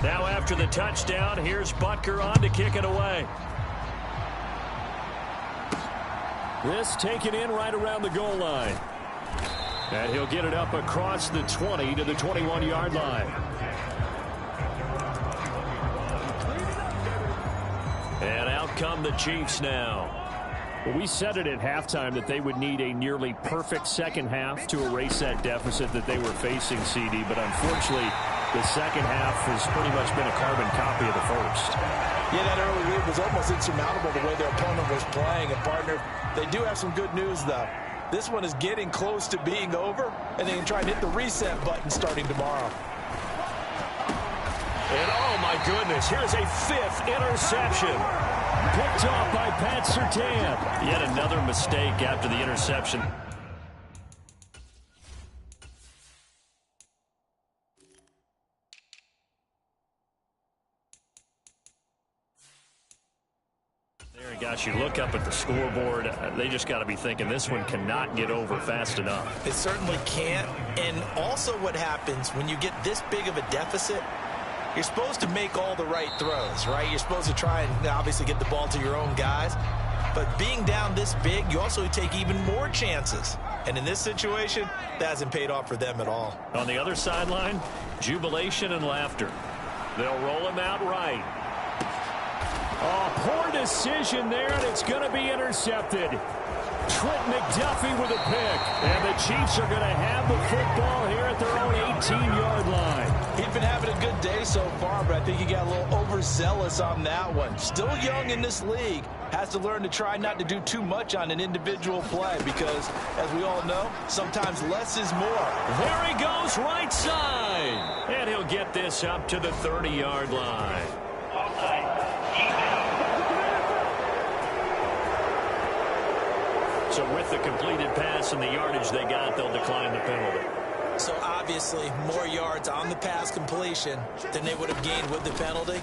Now after the touchdown, here's Butker on to kick it away. This taken in right around the goal line. And he'll get it up across the 20 to the 21-yard line. And out come the Chiefs now. Well, we said it at halftime that they would need a nearly perfect second half to erase that deficit that they were facing, CD. But unfortunately, the second half has pretty much been a carbon copy of the first. Yeah, that early lead was almost insurmountable the way their opponent was playing. And, partner, they do have some good news, though. This one is getting close to being over, and they can try and hit the reset button starting tomorrow. And, oh, my goodness, here's a 5th interception. Picked off by Pat Surtain. Yet another mistake after the interception. Gosh, you look up at the scoreboard, they just got to be thinking this one cannot get over fast enough. It certainly can't. And also what happens when you get this big of a deficit, you're supposed to make all the right throws, right? You're supposed to try and obviously get the ball to your own guys. But being down this big, you also take even more chances. And in this situation, that hasn't paid off for them at all. On the other sideline, jubilation and laughter. They'll roll him out right. Oh, poor decision there, and it's going to be intercepted. Trent McDuffie with a pick. And the Chiefs are going to have the football here at their own 18-yard line. He's been having a good day so far, but I think he got a little overzealous on that one. Still young in this league. Has to learn to try not to do too much on an individual play because, as we all know, sometimes less is more. There he goes, right side. And he'll get this up to the 30-yard line. So with the completed pass and the yardage they got, they'll decline the penalty. So obviously more yards on the pass completion than they would have gained with the penalty.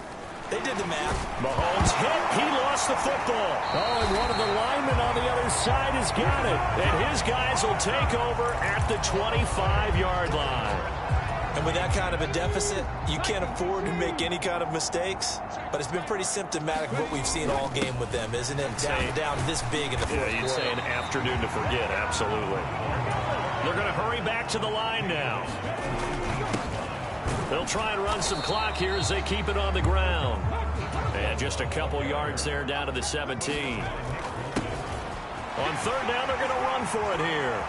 They did the math. Mahomes hit. He lost the football. Oh, and one of the linemen on the other side has got it. And his guys will take over at the 25-yard line. And with that kind of a deficit, you can't afford to make any kind of mistakes. But it's been pretty symptomatic of what we've seen all game with them, isn't it? Down this big in the fourth quarter. You'd say an afternoon to forget, absolutely. They're going to hurry back to the line now. They'll try and run some clock here as they keep it on the ground. And just a couple yards there down to the 17. On third down, they're going to run for it here.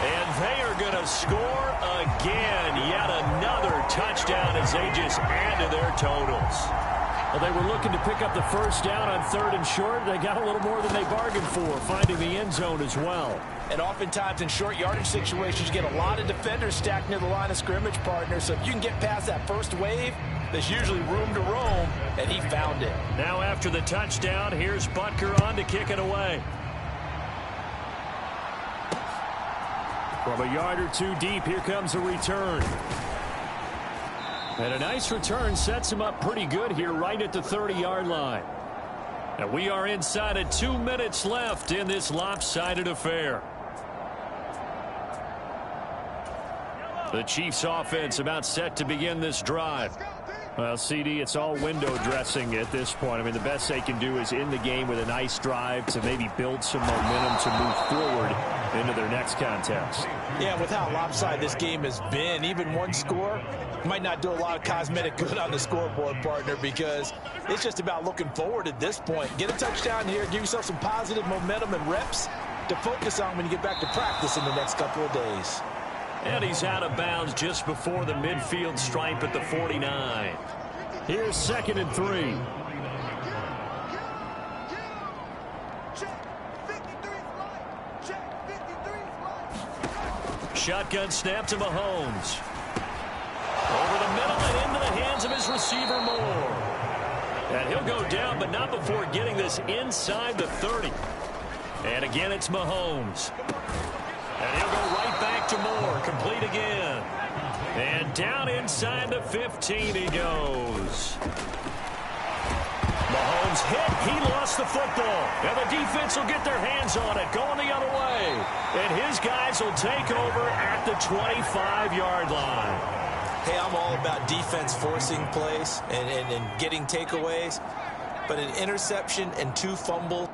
And they are going to score again. Yet another touchdown as they just add to their totals. Well, they were looking to pick up the first down on third and short. They got a little more than they bargained for, finding the end zone as well. And oftentimes in short yardage situations, you get a lot of defenders stacked near the line of scrimmage, partner. So if you can get past that first wave, there's usually room to roam, and he found it. Now after the touchdown, here's Butker on to kick it away. From a yard or two deep, here comes a return. And a nice return sets him up pretty good here right at the 30-yard line. And we are inside of 2 minutes left in this lopsided affair. The Chiefs offense about set to begin this drive. Well, CD, it's all window dressing at this point. I mean, the best they can do is in the game with a nice drive to maybe build some momentum to move forward into their next contest. Yeah, with how lopsided this game has been, even one score might not do a lot of cosmetic good on the scoreboard, partner, because it's just about looking forward at this point. Get a touchdown here, give yourself some positive momentum and reps to focus on when you get back to practice in the next couple of days. And he's out of bounds just before the midfield stripe at the 49. Here's 2nd and 3. Shotgun snap to Mahomes. Over the middle and into the hands of his receiver Moore. And he'll go down, but not before getting this inside the 30. And again, it's Mahomes. And he'll go right back to Moore. Complete again. And down inside the 15 he goes. Mahomes hit. He lost the football. And the defense will get their hands on it. Going the other way. And his guys will take over at the 25-yard line. Hey, I'm all about defense forcing plays and getting takeaways. But an interception and 2 fumbles.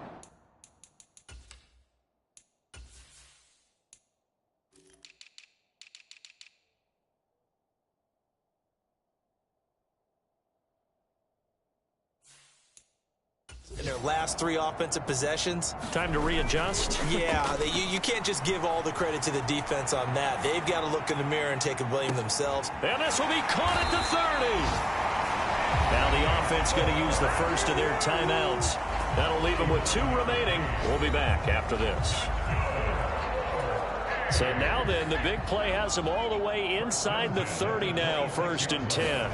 In their last 3 offensive possessions. Time to readjust. Yeah, you can't just give all the credit to the defense on that. They've got to look in the mirror and take the blame themselves. And this will be caught at the 30. Now the offense going to use the first of their timeouts. That'll leave them with 2 remaining. We'll be back after this. So now then, the big play has them all the way inside the 30 now, 1st and 10.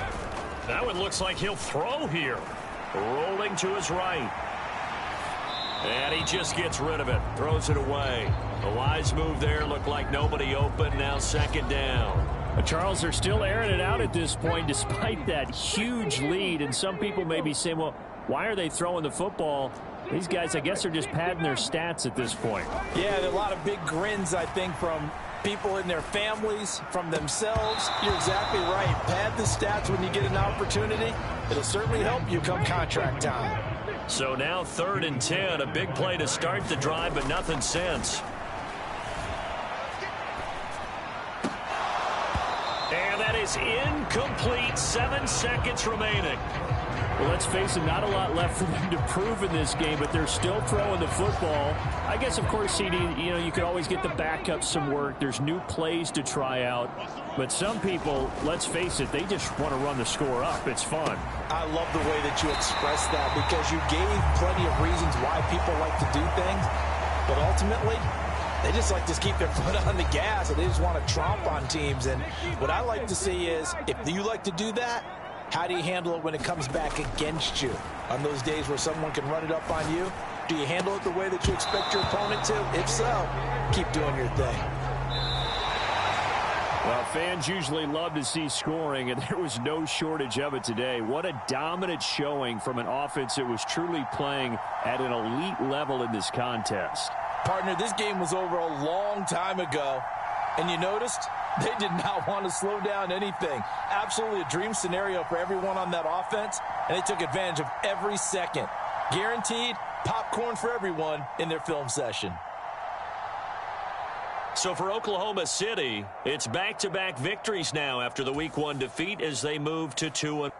That one looks like he'll throw here. Rolling to his right. And he just gets rid of it. Throws it away. A wise move there. Looked like nobody open. Now 2nd down. Charles, they're still airing it out at this point despite that huge lead. And some people may be saying, well, why are they throwing the football? These guys, I guess, are just padding their stats at this point. Yeah, there are a lot of big grins, I think, from people in their families, from themselves. You're exactly right. Pad the stats when you get an opportunity. It'll certainly help you come contract time. So now 3rd and 10, a big play to start the drive, but nothing since. is incomplete. 7 seconds remaining. Well, let's face it, not a lot left for them to prove in this game, but they're still throwing the football. I guess, of course, CD, you could always get the backup some work. There's new plays to try out. But some people, let's face it, they just want to run the score up. It's fun. I love the way that you expressed that because you gave plenty of reasons why people like to do things. But ultimately, they just like to keep their foot on the gas, and they just want to tromp on teams. And what I like to see is, if you like to do that, how do you handle it when it comes back against you? On those days where someone can run it up on you, do you handle it the way that you expect your opponent to? If so, keep doing your thing. Well, fans usually love to see scoring, and there was no shortage of it today. What a dominant showing from an offense that was truly playing at an elite level in this contest. Partner, this game was over a long time ago, and you noticed they did not want to slow down anything. Absolutely a dream scenario for everyone on that offense, and they took advantage of every second. Guaranteed popcorn for everyone in their film session. So for Oklahoma City, it's back-to-back victories now after the Week 1 defeat as they move to 2-1.